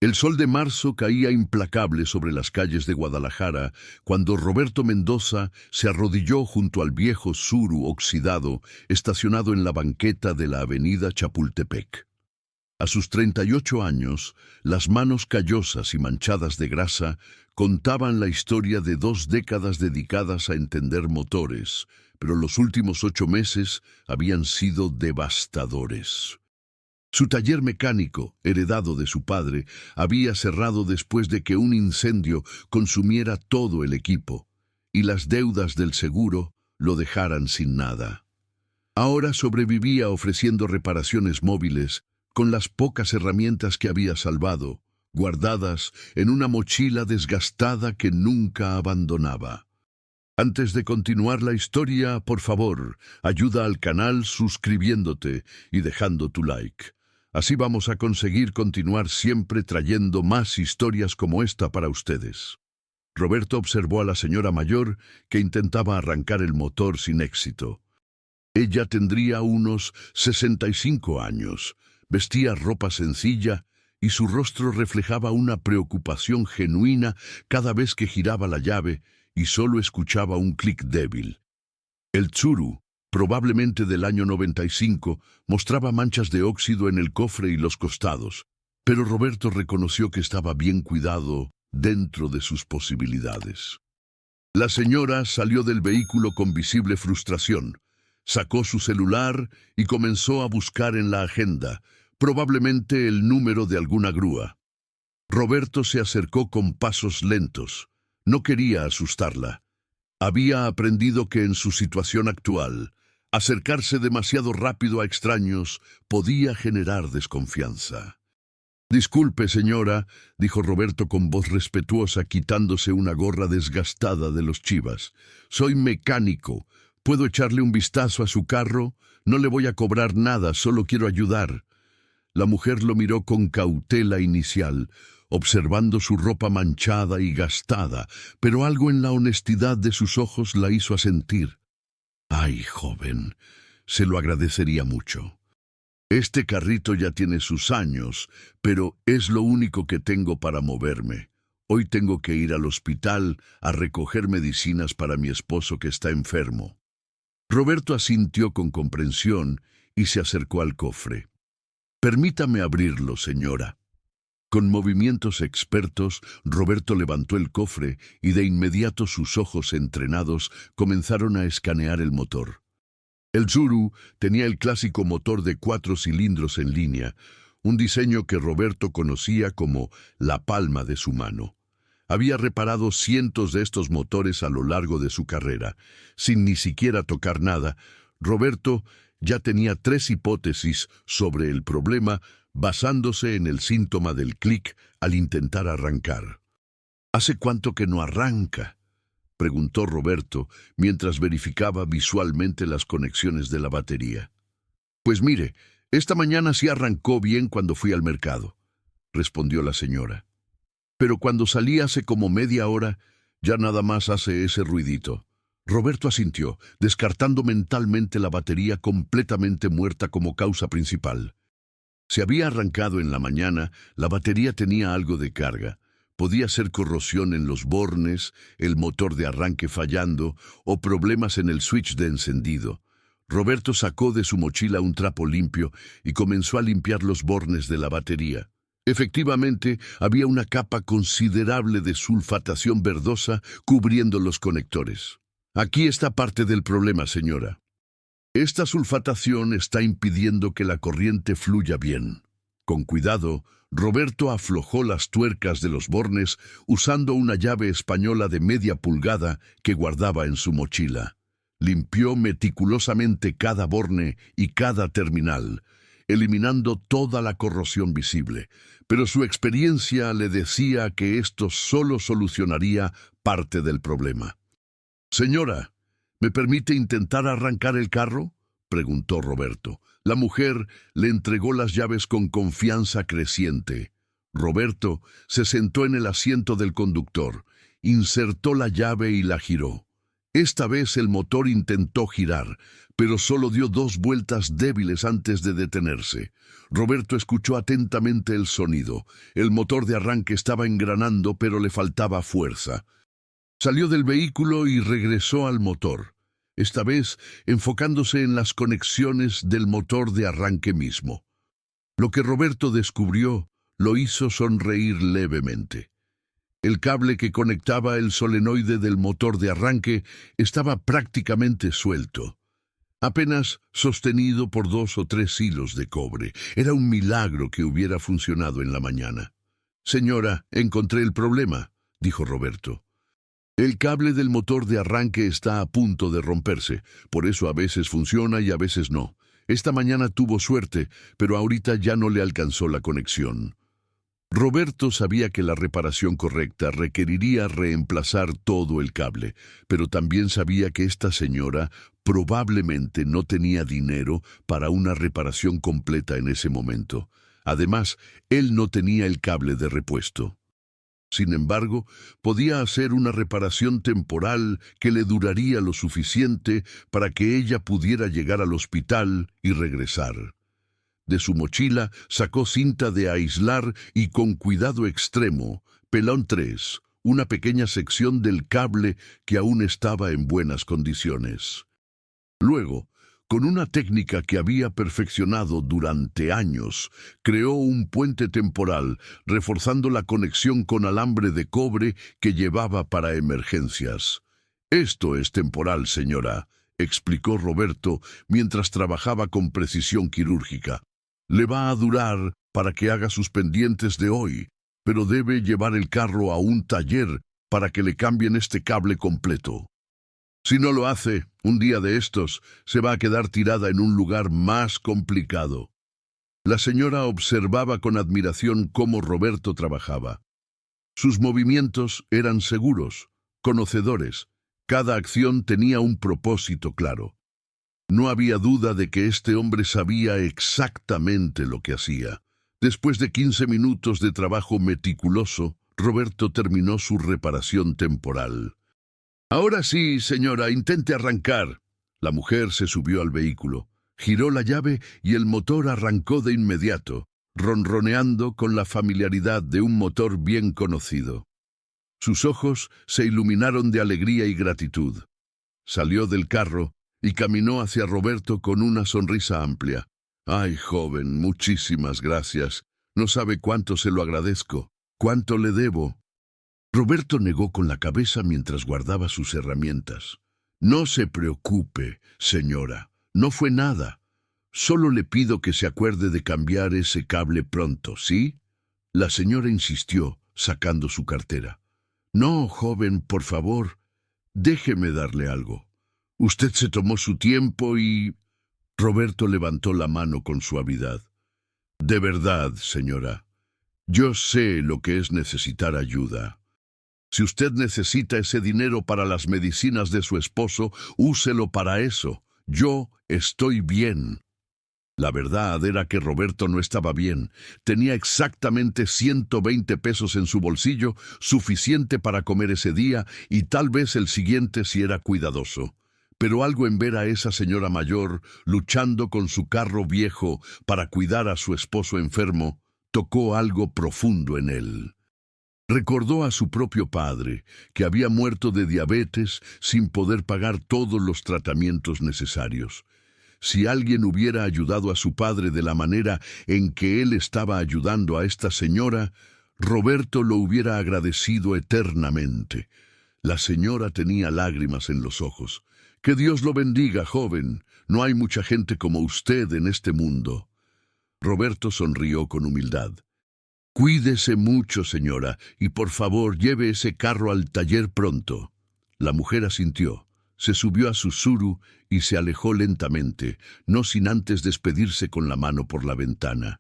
El sol de marzo caía implacable sobre las calles de Guadalajara cuando Roberto Mendoza se arrodilló junto al viejo Tsuru oxidado estacionado en la banqueta de la avenida Chapultepec. A sus 38 años, las manos callosas y manchadas de grasa contaban la historia de 2 décadas dedicadas a entender motores, pero los últimos 8 meses habían sido devastadores. Su taller mecánico, heredado de su padre, había cerrado después de que un incendio consumiera todo el equipo, y las deudas del seguro lo dejaran sin nada. Ahora sobrevivía ofreciendo reparaciones móviles con las pocas herramientas que había salvado, guardadas en una mochila desgastada que nunca abandonaba. Antes de continuar la historia, por favor, ayuda al canal suscribiéndote y dejando tu like. Así vamos a conseguir continuar siempre trayendo más historias como esta para ustedes. Roberto observó a la señora mayor que intentaba arrancar el motor sin éxito. Ella tendría unos 65 años, vestía ropa sencilla y su rostro reflejaba una preocupación genuina cada vez que giraba la llave y solo escuchaba un clic débil. El Tsuru, probablemente del año 95, mostraba manchas de óxido en el cofre y los costados, pero Roberto reconoció que estaba bien cuidado dentro de sus posibilidades. La señora salió del vehículo con visible frustración, sacó su celular y comenzó a buscar en la agenda, probablemente el número de alguna grúa. Roberto se acercó con pasos lentos. No quería asustarla. Había aprendido que en su situación actual, acercarse demasiado rápido a extraños podía generar desconfianza. «Disculpe, señora», dijo Roberto con voz respetuosa, quitándose una gorra desgastada de los chivas. «Soy mecánico. ¿Puedo echarle un vistazo a su carro? No le voy a cobrar nada, solo quiero ayudar». La mujer lo miró con cautela inicial, observando su ropa manchada y gastada, pero algo en la honestidad de sus ojos la hizo asentir. «Ay, joven, se lo agradecería mucho. Este carrito ya tiene sus años, pero es lo único que tengo para moverme. Hoy tengo que ir al hospital a recoger medicinas para mi esposo que está enfermo». Roberto asintió con comprensión y se acercó al cofre. «Permítame abrirlo, señora». Con movimientos expertos, Roberto levantó el cofre y de inmediato sus ojos entrenados comenzaron a escanear el motor. El Tsuru tenía el clásico motor de 4 cilindros en línea, un diseño que Roberto conocía como la palma de su mano. Había reparado cientos de estos motores a lo largo de su carrera. Sin ni siquiera tocar nada, Roberto ya tenía 3 hipótesis sobre el problema basándose en el síntoma del clic al intentar arrancar. «¿Hace cuánto que no arranca?», preguntó Roberto mientras verificaba visualmente las conexiones de la batería. «Pues mire, esta mañana sí arrancó bien cuando fui al mercado», respondió la señora. «Pero cuando salí hace como media hora, ya nada más hace ese ruidito». Roberto asintió, descartando mentalmente la batería completamente muerta como causa principal. Si había arrancado en la mañana, la batería tenía algo de carga. Podía ser corrosión en los bornes, el motor de arranque fallando o problemas en el switch de encendido. Roberto sacó de su mochila un trapo limpio y comenzó a limpiar los bornes de la batería. Efectivamente, había una capa considerable de sulfatación verdosa cubriendo los conectores. «Aquí está parte del problema, señora. Esta sulfatación está impidiendo que la corriente fluya bien». Con cuidado, Roberto aflojó las tuercas de los bornes usando una llave española de media pulgada que guardaba en su mochila. Limpió meticulosamente cada borne y cada terminal, eliminando toda la corrosión visible, pero su experiencia le decía que esto solo solucionaría parte del problema. «Señora, ¿me permite intentar arrancar el carro?», preguntó Roberto. La mujer le entregó las llaves con confianza creciente. Roberto se sentó en el asiento del conductor, insertó la llave y la giró. Esta vez el motor intentó girar, pero solo dio 2 vueltas débiles antes de detenerse. Roberto escuchó atentamente el sonido. El motor de arranque estaba engranando, pero le faltaba fuerza. Salió del vehículo y regresó al motor, esta vez enfocándose en las conexiones del motor de arranque mismo. Lo que Roberto descubrió lo hizo sonreír levemente. El cable que conectaba el solenoide del motor de arranque estaba prácticamente suelto, apenas sostenido por 2 o 3 hilos de cobre. Era un milagro que hubiera funcionado en la mañana. «Señora, encontré el problema», dijo Roberto. «El cable del motor de arranque está a punto de romperse, por eso a veces funciona y a veces no. Esta mañana tuvo suerte, pero ahorita ya no le alcanzó la conexión». Roberto sabía que la reparación correcta requeriría reemplazar todo el cable, pero también sabía que esta señora probablemente no tenía dinero para una reparación completa en ese momento. Además, él no tenía el cable de repuesto. Sin embargo, podía hacer una reparación temporal que le duraría lo suficiente para que ella pudiera llegar al hospital y regresar. De su mochila sacó cinta de aislar y con cuidado extremo, peló 3, una pequeña sección del cable que aún estaba en buenas condiciones. Luego, con una técnica que había perfeccionado durante años, creó un puente temporal, reforzando la conexión con alambre de cobre que llevaba para emergencias. «Esto es temporal, señora», explicó Roberto mientras trabajaba con precisión quirúrgica. «Le va a durar para que haga sus pendientes de hoy, pero debe llevar el carro a un taller para que le cambien este cable completo. Si no lo hace, un día de estos, se va a quedar tirada en un lugar más complicado». La señora observaba con admiración cómo Roberto trabajaba. Sus movimientos eran seguros, conocedores. Cada acción tenía un propósito claro. No había duda de que este hombre sabía exactamente lo que hacía. Después de 15 minutos de trabajo meticuloso, Roberto terminó su reparación temporal. «Ahora sí, señora, intente arrancar». La mujer se subió al vehículo, giró la llave y el motor arrancó de inmediato, ronroneando con la familiaridad de un motor bien conocido. Sus ojos se iluminaron de alegría y gratitud. Salió del carro y caminó hacia Roberto con una sonrisa amplia. «Ay, joven, muchísimas gracias. No sabe cuánto se lo agradezco, cuánto le debo». Roberto negó con la cabeza mientras guardaba sus herramientas. «No se preocupe, señora, no fue nada. Solo le pido que se acuerde de cambiar ese cable pronto, ¿sí?». La señora insistió, sacando su cartera. «No, joven, por favor, déjeme darle algo. Usted se tomó su tiempo y...». Roberto levantó la mano con suavidad. «De verdad, señora, yo sé lo que es necesitar ayuda. Si usted necesita ese dinero para las medicinas de su esposo, úselo para eso. Yo estoy bien». La verdad era que Roberto no estaba bien. Tenía exactamente 120 pesos en su bolsillo, suficiente para comer ese día y tal vez el siguiente si era cuidadoso. Pero algo en ver a esa señora mayor luchando con su carro viejo para cuidar a su esposo enfermo, tocó algo profundo en él. Recordó a su propio padre, que había muerto de diabetes sin poder pagar todos los tratamientos necesarios. Si alguien hubiera ayudado a su padre de la manera en que él estaba ayudando a esta señora, Roberto lo hubiera agradecido eternamente. La señora tenía lágrimas en los ojos. «Que Dios lo bendiga, joven. No hay mucha gente como usted en este mundo». Roberto sonrió con humildad. «Cuídese mucho, señora, y por favor lleve ese carro al taller pronto». La mujer asintió. Se subió a su suru y se alejó lentamente, no sin antes despedirse con la mano por la ventana.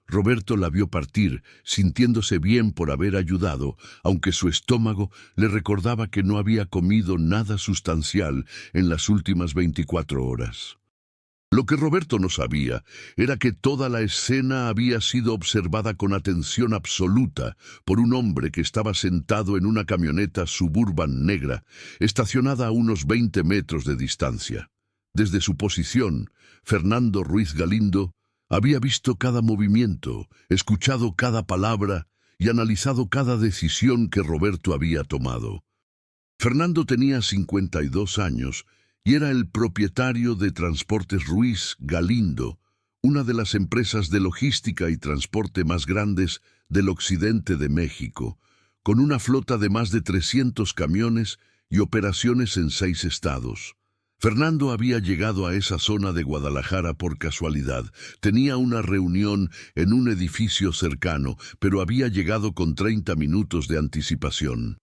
Roberto la vio partir, sintiéndose bien por haber ayudado, aunque su estómago le recordaba que no había comido nada sustancial en las últimas 24 horas. Lo que Roberto no sabía era que toda la escena había sido observada con atención absoluta por un hombre que estaba sentado en una camioneta Suburban negra, estacionada a unos 20 metros de distancia. Desde su posición, Fernando Ruiz Galindo había visto cada movimiento, escuchado cada palabra y analizado cada decisión que Roberto había tomado. Fernando tenía 52 años y era el propietario de Transportes Ruiz Galindo, una de las empresas de logística y transporte más grandes del occidente de México, con una flota de más de 300 camiones y operaciones en 6 estados. Fernando había llegado a esa zona de Guadalajara por casualidad. Tenía una reunión en un edificio cercano, pero había llegado con 30 minutos de anticipación.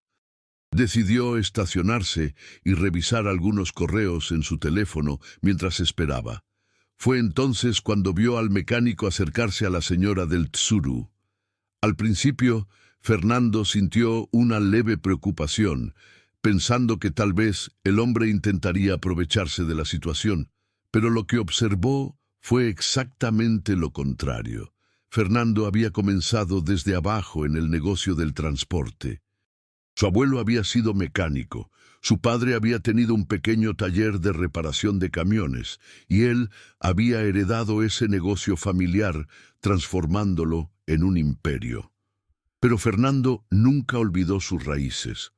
Decidió estacionarse y revisar algunos correos en su teléfono mientras esperaba. Fue entonces cuando vio al mecánico acercarse a la señora del Tsuru. Al principio, Fernando sintió una leve preocupación, pensando que tal vez el hombre intentaría aprovecharse de la situación, pero lo que observó fue exactamente lo contrario. Fernando había comenzado desde abajo en el negocio del transporte. Su abuelo había sido mecánico, su padre había tenido un pequeño taller de reparación de camiones, y él había heredado ese negocio familiar, transformándolo en un imperio. Pero Fernando nunca olvidó sus raíces.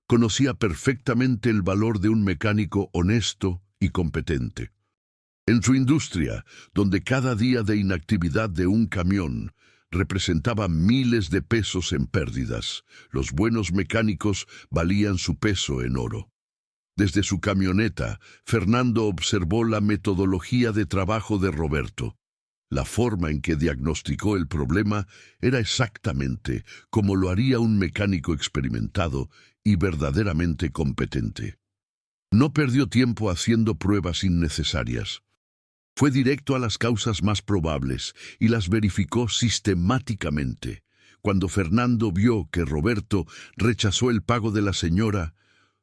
Conocía perfectamente el valor de un mecánico honesto y competente. En su industria, donde cada día de inactividad de un camión representaba miles de pesos en pérdidas, los buenos mecánicos valían su peso en oro. Desde su camioneta, Fernando observó la metodología de trabajo de Roberto. La forma en que diagnosticó el problema era exactamente como lo haría un mecánico experimentado y verdaderamente competente. No perdió tiempo haciendo pruebas innecesarias. Fue directo a las causas más probables y las verificó sistemáticamente. Cuando Fernando vio que Roberto rechazó el pago de la señora,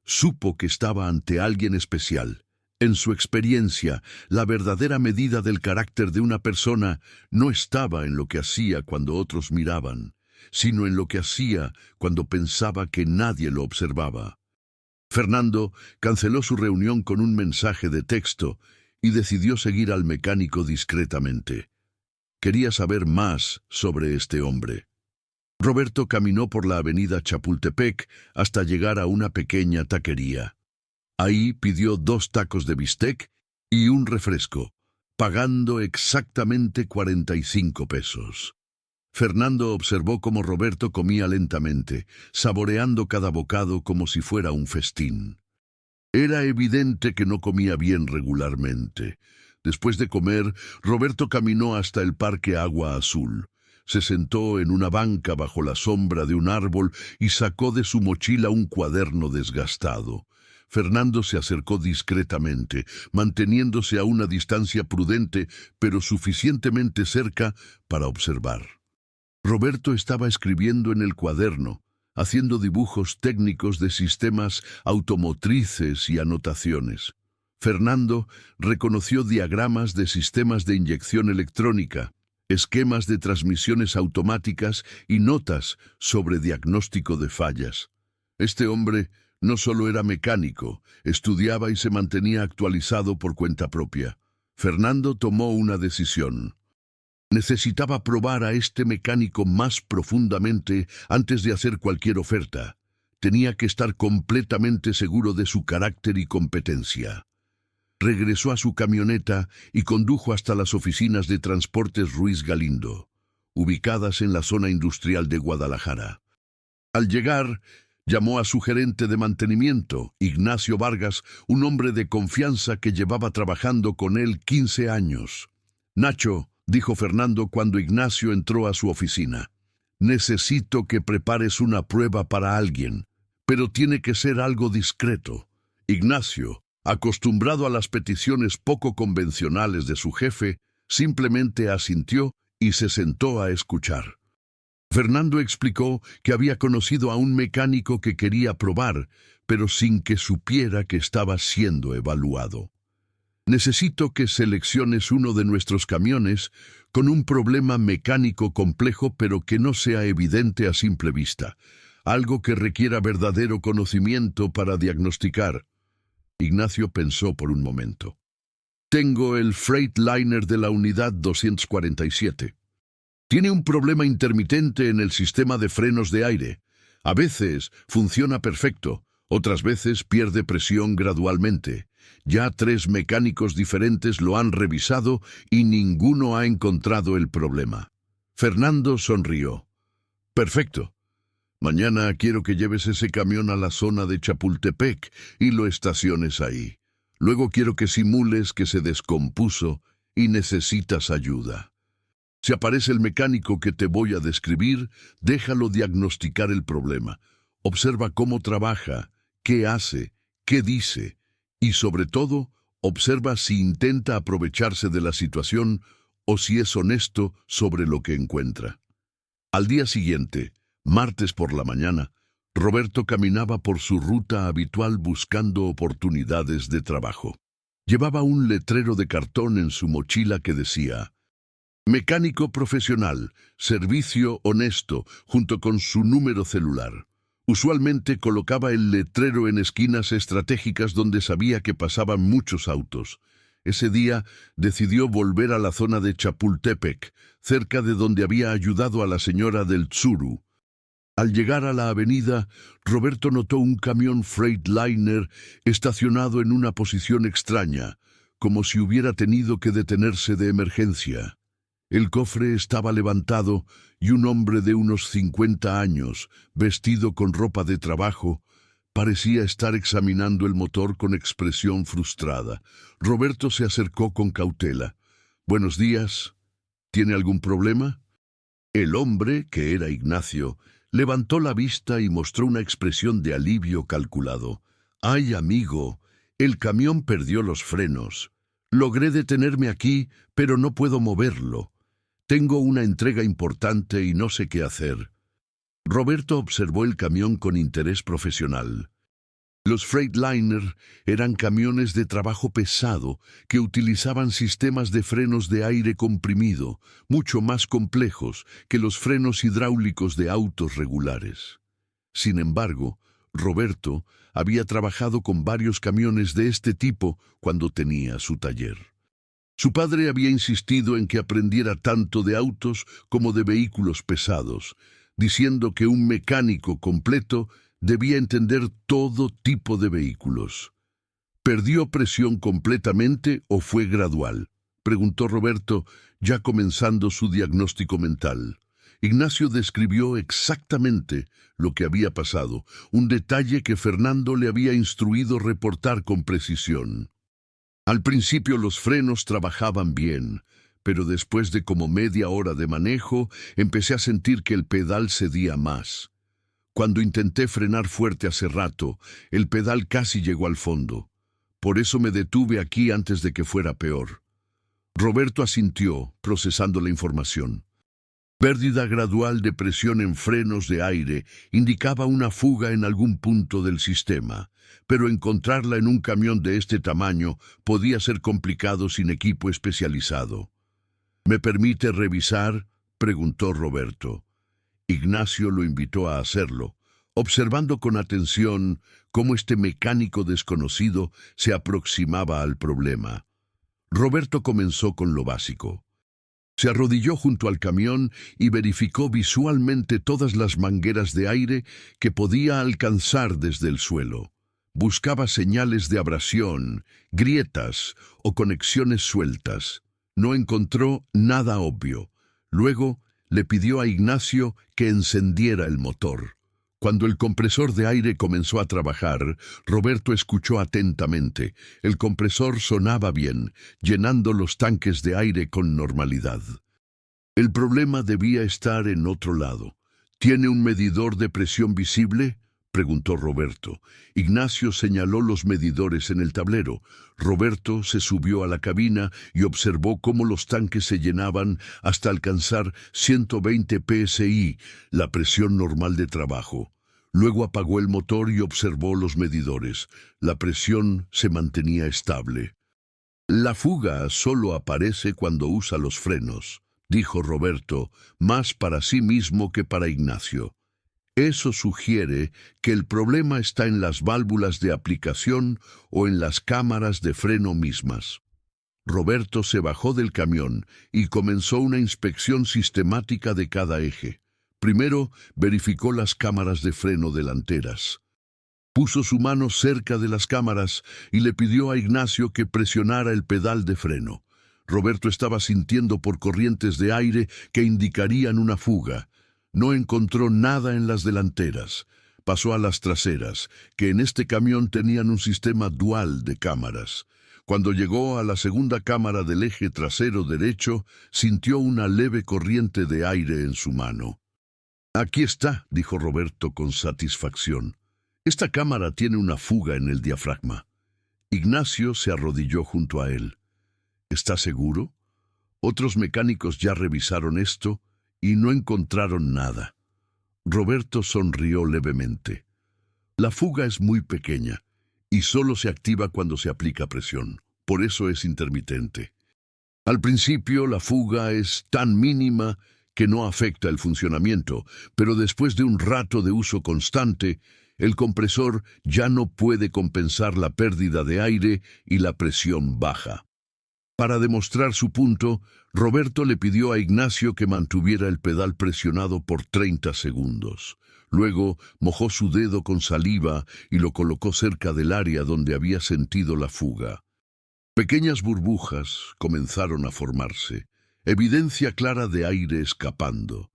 supo que estaba ante alguien especial. En su experiencia, la verdadera medida del carácter de una persona no estaba en lo que hacía cuando otros miraban, sino en lo que hacía cuando pensaba que nadie lo observaba. Fernando canceló su reunión con un mensaje de texto y decidió seguir al mecánico discretamente. Quería saber más sobre este hombre. Roberto caminó por la avenida Chapultepec hasta llegar a una pequeña taquería. Ahí pidió 2 tacos de bistec y un refresco, pagando exactamente 45 pesos. Fernando observó cómo Roberto comía lentamente, saboreando cada bocado como si fuera un festín. Era evidente que no comía bien regularmente. Después de comer, Roberto caminó hasta el Parque Agua Azul. Se sentó en una banca bajo la sombra de un árbol y sacó de su mochila un cuaderno desgastado. Fernando se acercó discretamente, manteniéndose a una distancia prudente, pero suficientemente cerca para observar. Roberto estaba escribiendo en el cuaderno, haciendo dibujos técnicos de sistemas automotrices y anotaciones. Fernando reconoció diagramas de sistemas de inyección electrónica, esquemas de transmisiones automáticas y notas sobre diagnóstico de fallas. Este hombre no solo era mecánico, estudiaba y se mantenía actualizado por cuenta propia. Fernando tomó una decisión. Necesitaba probar a este mecánico más profundamente antes de hacer cualquier oferta. Tenía que estar completamente seguro de su carácter y competencia. Regresó a su camioneta y condujo hasta las oficinas de Transportes Ruiz Galindo, ubicadas en la zona industrial de Guadalajara. Al llegar, llamó a su gerente de mantenimiento, Ignacio Vargas, un hombre de confianza que llevaba trabajando con él 15 años. «Nacho», dijo Fernando cuando Ignacio entró a su oficina, «necesito que prepares una prueba para alguien, pero tiene que ser algo discreto». Ignacio, acostumbrado a las peticiones poco convencionales de su jefe, simplemente asintió y se sentó a escuchar. Fernando explicó que había conocido a un mecánico que quería probar, pero sin que supiera que estaba siendo evaluado. Necesito que selecciones uno de nuestros camiones con un problema mecánico complejo pero que no sea evidente a simple vista. Algo que requiera verdadero conocimiento para diagnosticar. Ignacio pensó por un momento. Tengo el Freightliner de la unidad 247. Tiene un problema intermitente en el sistema de frenos de aire. A veces funciona perfecto, otras veces pierde presión gradualmente. Ya 3 mecánicos diferentes lo han revisado y ninguno ha encontrado el problema. Fernando sonrió. Perfecto. Mañana quiero que lleves ese camión a la zona de Chapultepec y lo estaciones ahí. Luego quiero que simules que se descompuso y necesitas ayuda. Si aparece el mecánico que te voy a describir, déjalo diagnosticar el problema. Observa cómo trabaja, qué hace, qué dice y, sobre todo, observa si intenta aprovecharse de la situación o si es honesto sobre lo que encuentra. Al día siguiente, martes por la mañana, Roberto caminaba por su ruta habitual buscando oportunidades de trabajo. Llevaba un letrero de cartón en su mochila que decía «Mecánico profesional, servicio honesto», junto con su número celular. Usualmente colocaba el letrero en esquinas estratégicas donde sabía que pasaban muchos autos. Ese día decidió volver a la zona de Chapultepec, cerca de donde había ayudado a la señora del Tsuru. Al llegar a la avenida, Roberto notó un camión Freightliner estacionado en una posición extraña, como si hubiera tenido que detenerse de emergencia. El cofre estaba levantado y un hombre de unos 50 años, vestido con ropa de trabajo, parecía estar examinando el motor con expresión frustrada. Roberto se acercó con cautela. «Buenos días. ¿Tiene algún problema?» El hombre, que era Ignacio, levantó la vista y mostró una expresión de alivio calculado. «Ay, amigo, el camión perdió los frenos. Logré detenerme aquí, pero no puedo moverlo. Tengo una entrega importante y no sé qué hacer». Roberto observó el camión con interés profesional. Los Freightliner eran camiones de trabajo pesado que utilizaban sistemas de frenos de aire comprimido, mucho más complejos que los frenos hidráulicos de autos regulares. Sin embargo, Roberto había trabajado con varios camiones de este tipo cuando tenía su taller. Su padre había insistido en que aprendiera tanto de autos como de vehículos pesados, diciendo que un mecánico completo debía entender todo tipo de vehículos. ¿Perdió presión completamente o fue gradual?, preguntó Roberto, ya comenzando su diagnóstico mental. Ignacio describió exactamente lo que había pasado, un detalle que Fernando le había instruido reportar con precisión. Al principio los frenos trabajaban bien, pero después de como media hora de manejo, empecé a sentir que el pedal cedía más. Cuando intenté frenar fuerte hace rato, el pedal casi llegó al fondo. Por eso me detuve aquí antes de que fuera peor. Roberto asintió, procesando la información. Pérdida gradual de presión en frenos de aire indicaba una fuga en algún punto del sistema, pero encontrarla en un camión de este tamaño podía ser complicado sin equipo especializado. «¿Me permite revisar?», preguntó Roberto. Ignacio lo invitó a hacerlo, observando con atención cómo este mecánico desconocido se aproximaba al problema. Roberto comenzó con lo básico. Se arrodilló junto al camión y verificó visualmente todas las mangueras de aire que podía alcanzar desde el suelo. Buscaba señales de abrasión, grietas o conexiones sueltas. No encontró nada obvio. Luego le pidió a Ignacio que encendiera el motor. Cuando el compresor de aire comenzó a trabajar, Roberto escuchó atentamente. El compresor sonaba bien, llenando los tanques de aire con normalidad. El problema debía estar en otro lado. «¿Tiene un medidor de presión visible?», preguntó Roberto. Ignacio señaló los medidores en el tablero. Roberto se subió a la cabina y observó cómo los tanques se llenaban hasta alcanzar 120 psi, la presión normal de trabajo. Luego apagó el motor y observó los medidores. La presión se mantenía estable. La fuga solo aparece cuando usa los frenos, dijo Roberto, más para sí mismo que para Ignacio. Eso sugiere que el problema está en las válvulas de aplicación o en las cámaras de freno mismas. Roberto se bajó del camión y comenzó una inspección sistemática de cada eje. Primero, verificó las cámaras de freno delanteras. Puso su mano cerca de las cámaras y le pidió a Ignacio que presionara el pedal de freno. Roberto estaba sintiendo por corrientes de aire que indicarían una fuga. No encontró nada en las delanteras. Pasó a las traseras, que en este camión tenían un sistema dual de cámaras. Cuando llegó a la segunda cámara del eje trasero derecho, sintió una leve corriente de aire en su mano. «Aquí está», dijo Roberto con satisfacción. «Esta cámara tiene una fuga en el diafragma». Ignacio se arrodilló junto a él. «¿Está seguro? Otros mecánicos ya revisaron esto y no encontraron nada». Roberto sonrió levemente. «La fuga es muy pequeña y solo se activa cuando se aplica presión. Por eso es intermitente. Al principio la fuga es tan mínima que no afecta el funcionamiento, pero después de un rato de uso constante, el compresor ya no puede compensar la pérdida de aire y la presión baja». Para demostrar su punto, Roberto le pidió a Ignacio que mantuviera el pedal presionado por 30 segundos. Luego mojó su dedo con saliva y lo colocó cerca del área donde había sentido la fuga. Pequeñas burbujas comenzaron a formarse, evidencia clara de aire escapando.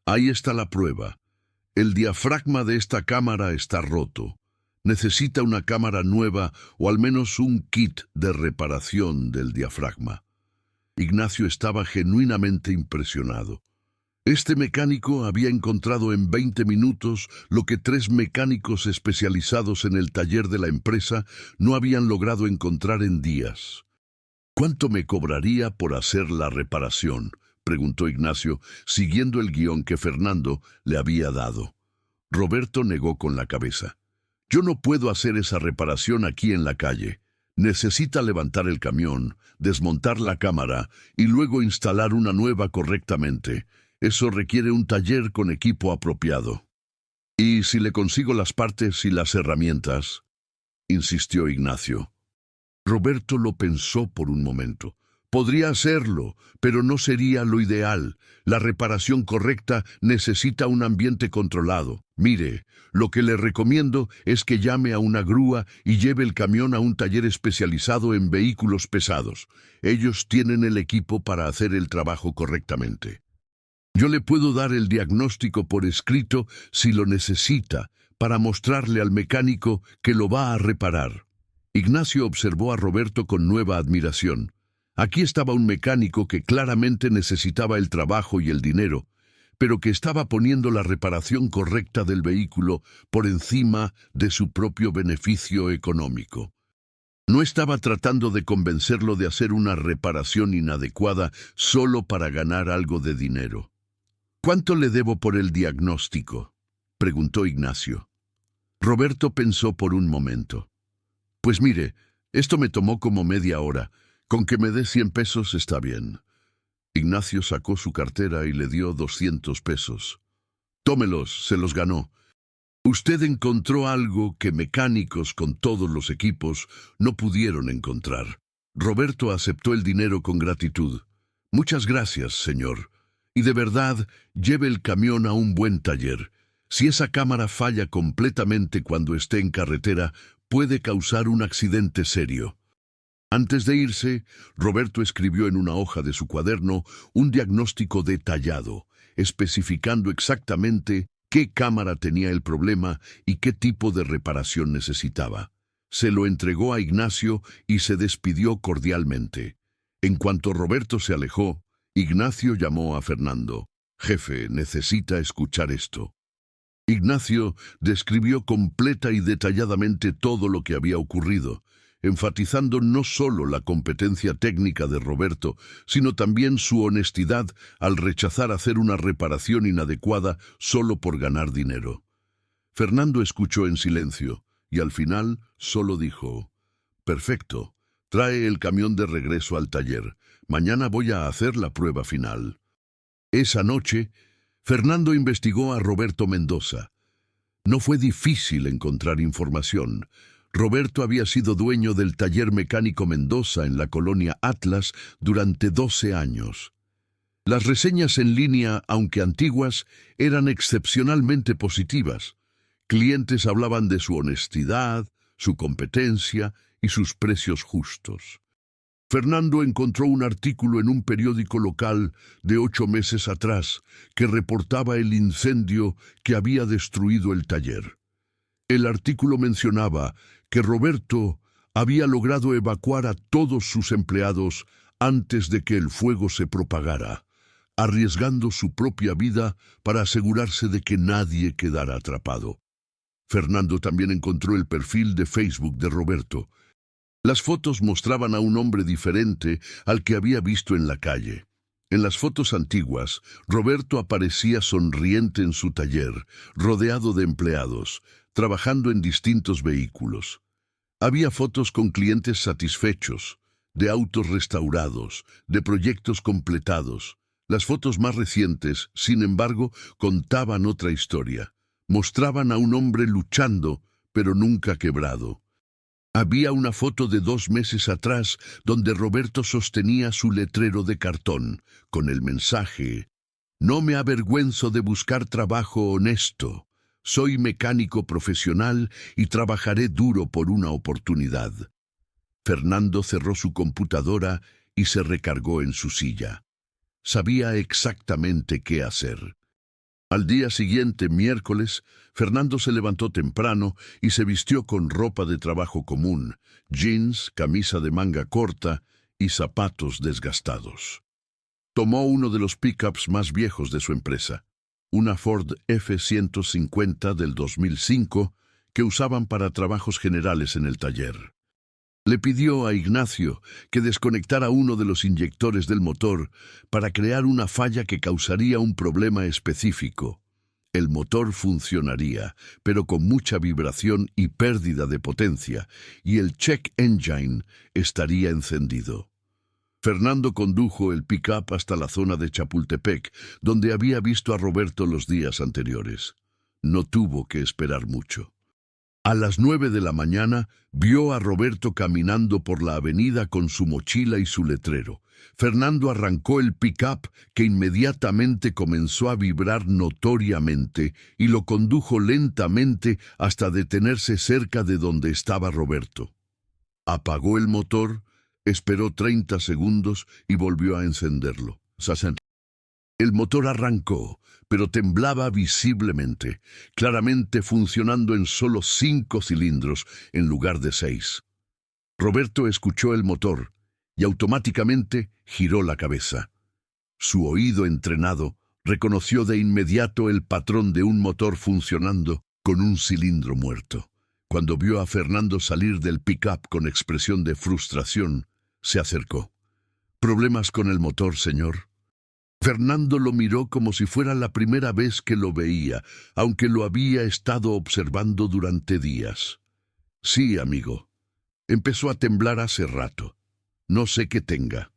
Ahí está la prueba. El diafragma de esta cámara está roto. Necesita una cámara nueva o al menos un kit de reparación del diafragma. Ignacio estaba genuinamente impresionado. Este mecánico había encontrado en 20 minutos lo que 3 mecánicos especializados en el taller de la empresa no habían logrado encontrar en días. «¿Cuánto me cobraría por hacer la reparación?», preguntó Ignacio, siguiendo el guión que Fernando le había dado. Roberto negó con la cabeza. «Yo no puedo hacer esa reparación aquí en la calle. Necesita levantar el camión, desmontar la cámara y luego instalar una nueva correctamente. Eso requiere un taller con equipo apropiado». «¿Y si le consigo las partes y las herramientas?», insistió Ignacio. Roberto lo pensó por un momento. «Podría hacerlo, pero no sería lo ideal. La reparación correcta necesita un ambiente controlado. Mire, lo que le recomiendo es que llame a una grúa y lleve el camión a un taller especializado en vehículos pesados. Ellos tienen el equipo para hacer el trabajo correctamente. Yo le puedo dar el diagnóstico por escrito si lo necesita, para mostrarle al mecánico que lo va a reparar». Ignacio observó a Roberto con nueva admiración. Aquí estaba un mecánico que claramente necesitaba el trabajo y el dinero, pero que estaba poniendo la reparación correcta del vehículo por encima de su propio beneficio económico. No estaba tratando de convencerlo de hacer una reparación inadecuada solo para ganar algo de dinero. «¿Cuánto le debo por el diagnóstico?», preguntó Ignacio. Roberto pensó por un momento. «Pues mire, esto me tomó como media hora. Con que me dé 100 pesos está bien». Ignacio sacó su cartera y le dio 200 pesos. «Tómelos», se los ganó. «Usted encontró algo que mecánicos con todos los equipos no pudieron encontrar». Roberto aceptó el dinero con gratitud. «Muchas gracias, señor. Y de verdad, lleve el camión a un buen taller. Si esa cámara falla completamente cuando esté en carretera, puede causar un accidente serio». Antes de irse, Roberto escribió en una hoja de su cuaderno un diagnóstico detallado, especificando exactamente qué cámara tenía el problema y qué tipo de reparación necesitaba. Se lo entregó a Ignacio y se despidió cordialmente. En cuanto Roberto se alejó, Ignacio llamó a Fernando. «Jefe, necesita escuchar esto». Ignacio describió completa y detalladamente todo lo que había ocurrido, enfatizando no solo la competencia técnica de Roberto, sino también su honestidad al rechazar hacer una reparación inadecuada solo por ganar dinero. Fernando escuchó en silencio y al final solo dijo: «Perfecto, Trae el camión de regreso al taller. Mañana voy a hacer la prueba final. Esa noche, Fernando investigó a Roberto Mendoza. No fue difícil encontrar información. Roberto había sido dueño del taller mecánico Mendoza en la colonia Atlas durante 12 años. Las reseñas en línea, aunque antiguas, eran excepcionalmente positivas. Clientes hablaban de su honestidad, su competencia y sus precios justos. Fernando encontró un artículo en un periódico local de 8 meses atrás que reportaba el incendio que había destruido el taller. El artículo mencionaba que Roberto había logrado evacuar a todos sus empleados antes de que el fuego se propagara, arriesgando su propia vida para asegurarse de que nadie quedara atrapado. Fernando también encontró el perfil de Facebook de Roberto. Las fotos mostraban a un hombre diferente al que había visto en la calle. En las fotos antiguas, Roberto aparecía sonriente en su taller, rodeado de empleados, trabajando en distintos vehículos. Había fotos con clientes satisfechos, de autos restaurados, de proyectos completados. Las fotos más recientes, sin embargo, contaban otra historia. Mostraban a un hombre luchando, pero nunca quebrado. Había una foto de 2 meses atrás donde Roberto sostenía su letrero de cartón, con el mensaje: «No me avergüenzo de buscar trabajo honesto. Soy mecánico profesional y trabajaré duro por una oportunidad». Fernando cerró su computadora y se recargó en su silla. Sabía exactamente qué hacer. Al día siguiente, miércoles, Fernando se levantó temprano y se vistió con ropa de trabajo común, jeans, camisa de manga corta y zapatos desgastados. Tomó uno de los pickups más viejos de su empresa, una Ford F-150 del 2005 que usaban para trabajos generales en el taller. Le pidió a Ignacio que desconectara uno de los inyectores del motor para crear una falla que causaría un problema específico. El motor funcionaría, pero con mucha vibración y pérdida de potencia, y el check engine estaría encendido. Fernando condujo el pick-up hasta la zona de Chapultepec, donde había visto a Roberto los días anteriores. No tuvo que esperar mucho. A las 9 de la mañana, vio a Roberto caminando por la avenida con su mochila y su letrero. Fernando arrancó el pick-up, que inmediatamente comenzó a vibrar notoriamente, y lo condujo lentamente hasta detenerse cerca de donde estaba Roberto. Apagó el motor, esperó 30 segundos y volvió a encenderlo. El motor arrancó, pero temblaba visiblemente, claramente funcionando en solo 5 cilindros en lugar de 6. Roberto escuchó el motor y automáticamente giró la cabeza. Su oído entrenado reconoció de inmediato el patrón de un motor funcionando con un cilindro muerto. Cuando vio a Fernando salir del pick-up con expresión de frustración, se acercó. «¿Problemas con el motor, señor?» Fernando lo miró como si fuera la primera vez que lo veía, aunque lo había estado observando durante días. «Sí, amigo. Empezó a temblar hace rato. No sé qué tenga».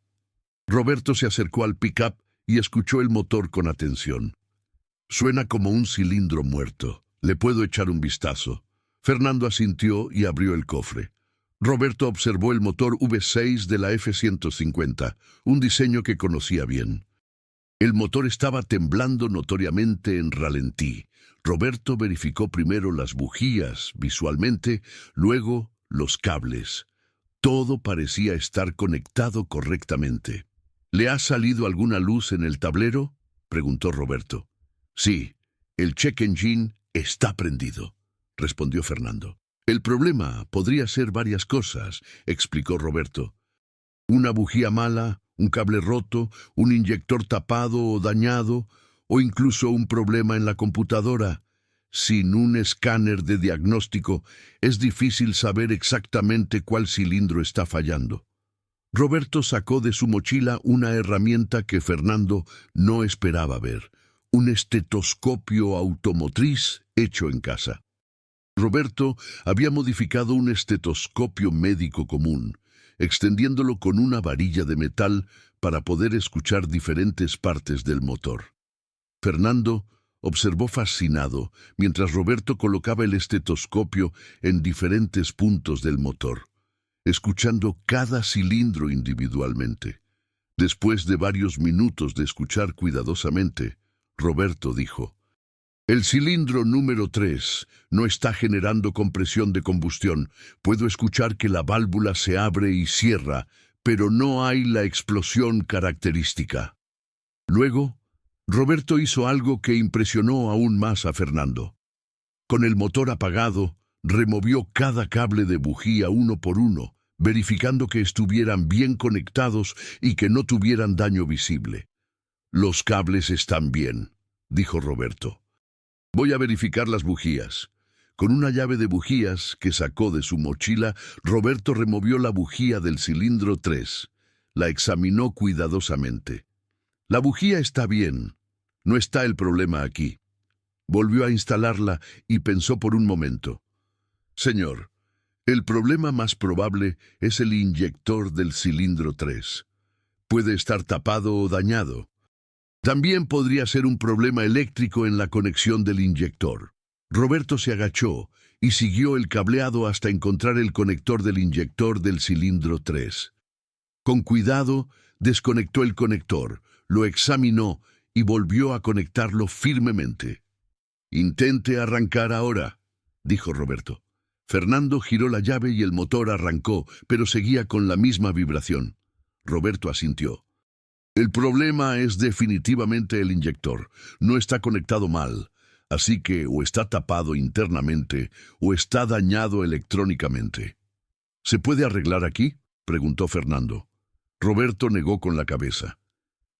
Roberto se acercó al pick-up y escuchó el motor con atención. «Suena como un cilindro muerto. ¿Le puedo echar un vistazo?» Fernando asintió y abrió el cofre. Roberto observó el motor V6 de la F-150, un diseño que conocía bien. El motor estaba temblando notoriamente en ralentí. Roberto verificó primero las bujías visualmente, luego los cables. Todo parecía estar conectado correctamente. «¿Le ha salido alguna luz en el tablero?», preguntó Roberto. «Sí, el check engine está prendido», respondió Fernando. «El problema podría ser varias cosas», explicó Roberto. «Una bujía mala, un cable roto, un inyector tapado o dañado, o incluso un problema en la computadora. Sin un escáner de diagnóstico, es difícil saber exactamente cuál cilindro está fallando». Roberto sacó de su mochila una herramienta que Fernando no esperaba ver, un estetoscopio automotriz hecho en casa. Roberto había modificado un estetoscopio médico común. extendiéndolo con una varilla de metal para poder escuchar diferentes partes del motor. Fernando observó fascinado mientras Roberto colocaba el estetoscopio en diferentes puntos del motor, escuchando cada cilindro individualmente. Después de varios minutos de escuchar cuidadosamente, Roberto dijo: «El cilindro número 3 no está generando compresión de combustión. Puedo escuchar que la válvula se abre y cierra, pero no hay la explosión característica». Luego, Roberto hizo algo que impresionó aún más a Fernando. Con el motor apagado, removió cada cable de bujía uno por uno, verificando que estuvieran bien conectados y que no tuvieran daño visible. «Los cables están bien», dijo Roberto. «Voy a verificar las bujías». Con una llave de bujías que sacó de su mochila, Roberto removió la bujía del cilindro 3. La examinó cuidadosamente. «La bujía está bien. No está el problema aquí». Volvió a instalarla y pensó por un momento. «Señor, el problema más probable es el inyector del cilindro 3. Puede estar tapado o dañado. También podría ser un problema eléctrico en la conexión del inyector». Roberto se agachó y siguió el cableado hasta encontrar el conector del inyector del cilindro 3. Con cuidado, desconectó el conector, lo examinó y volvió a conectarlo firmemente. «Intente arrancar ahora», dijo Roberto. Fernando giró la llave y el motor arrancó, pero seguía con la misma vibración. Roberto asintió. «El problema es definitivamente el inyector. No está conectado mal, así que o está tapado internamente o está dañado electrónicamente». «¿Se puede arreglar aquí?», preguntó Fernando. Roberto negó con la cabeza.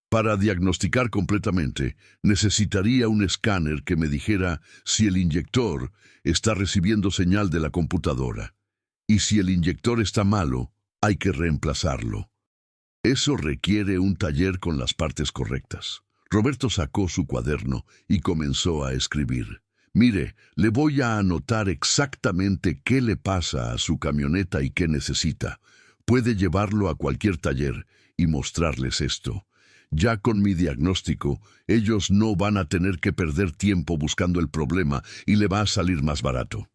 «Para diagnosticar completamente, necesitaría un escáner que me dijera si el inyector está recibiendo señal de la computadora. Y si el inyector está malo, hay que reemplazarlo. Eso requiere un taller con las partes correctas». Roberto sacó su cuaderno y comenzó a escribir. «Mire, le voy a anotar exactamente qué le pasa a su camioneta y qué necesita. Puede llevarlo a cualquier taller y mostrarles esto. Ya con mi diagnóstico, ellos no van a tener que perder tiempo buscando el problema y le va a salir más barato».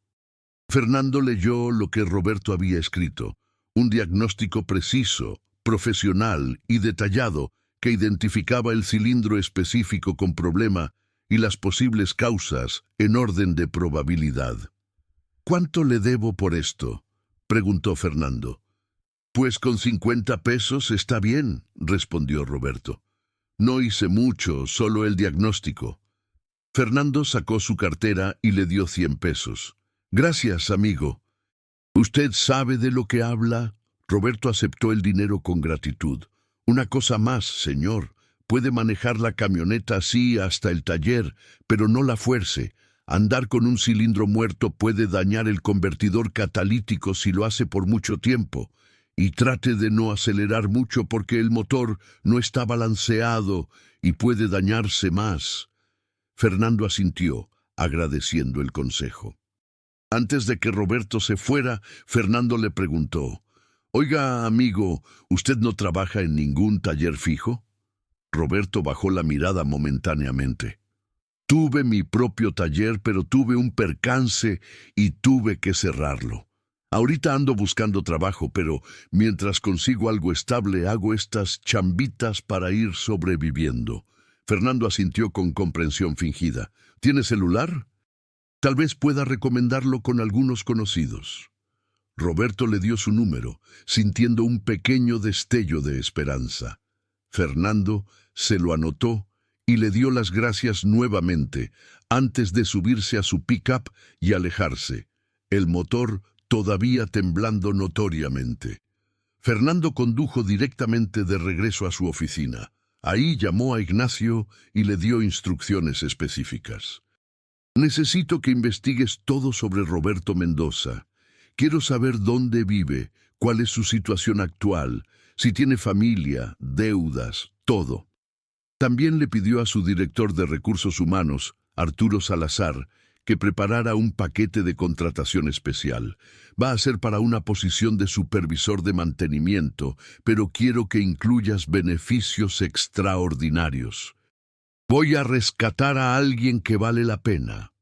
Fernando leyó lo que Roberto había escrito, un diagnóstico preciso, profesional y detallado que identificaba el cilindro específico con problema y las posibles causas en orden de probabilidad. «¿Cuánto le debo por esto?», preguntó Fernando. «Pues con 50 pesos está bien», respondió Roberto. «No hice mucho, solo el diagnóstico». Fernando sacó su cartera y le dio 100 pesos. «Gracias, amigo». «¿Usted sabe de lo que habla?». Roberto aceptó el dinero con gratitud. «Una cosa más, señor. Puede manejar la camioneta así hasta el taller, pero no la fuerce. Andar con un cilindro muerto puede dañar el convertidor catalítico si lo hace por mucho tiempo. Y trate de no acelerar mucho porque el motor no está balanceado y puede dañarse más». Fernando asintió, agradeciendo el consejo. Antes de que Roberto se fuera, Fernando le preguntó: «Oiga, amigo, ¿usted no trabaja en ningún taller fijo?». Roberto bajó la mirada momentáneamente. «Tuve mi propio taller, pero tuve un percance y tuve que cerrarlo. Ahorita ando buscando trabajo, pero mientras consigo algo estable hago estas chambitas para ir sobreviviendo». Fernando asintió con comprensión fingida. «¿Tiene celular? Tal vez pueda recomendarlo con algunos conocidos». Roberto le dio su número, sintiendo un pequeño destello de esperanza. Fernando se lo anotó y le dio las gracias nuevamente, antes de subirse a su pick-up y alejarse, el motor todavía temblando notoriamente. Fernando condujo directamente de regreso a su oficina. Ahí llamó a Ignacio y le dio instrucciones específicas. «Necesito que investigues todo sobre Roberto Mendoza. Quiero saber dónde vive, cuál es su situación actual, si tiene familia, deudas, todo». También le pidió a su director de recursos humanos, Arturo Salazar, que preparara un paquete de contratación especial. Va a ser para una posición de supervisor de mantenimiento, pero quiero que incluyas beneficios extraordinarios. Voy a rescatar a alguien que vale la pena.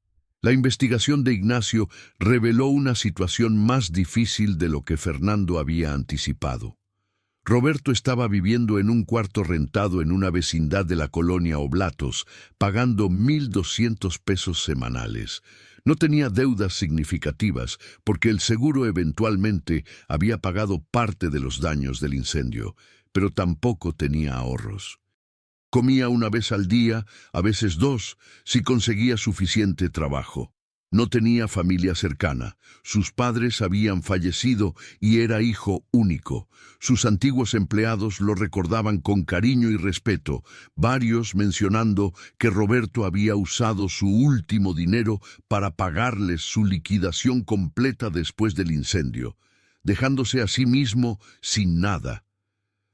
La investigación de Ignacio reveló una situación más difícil de lo que Fernando había anticipado. Roberto estaba viviendo en un cuarto rentado en una vecindad de la colonia Oblatos, pagando 1,200 pesos semanales. No tenía deudas significativas, porque el seguro eventualmente había pagado parte de los daños del incendio, pero tampoco tenía ahorros. Comía una vez al día, a veces dos, si conseguía suficiente trabajo. No tenía familia cercana. Sus padres habían fallecido y era hijo único. Sus antiguos empleados lo recordaban con cariño y respeto, varios mencionando que Roberto había usado su último dinero para pagarles su liquidación completa después del incendio, dejándose a sí mismo sin nada.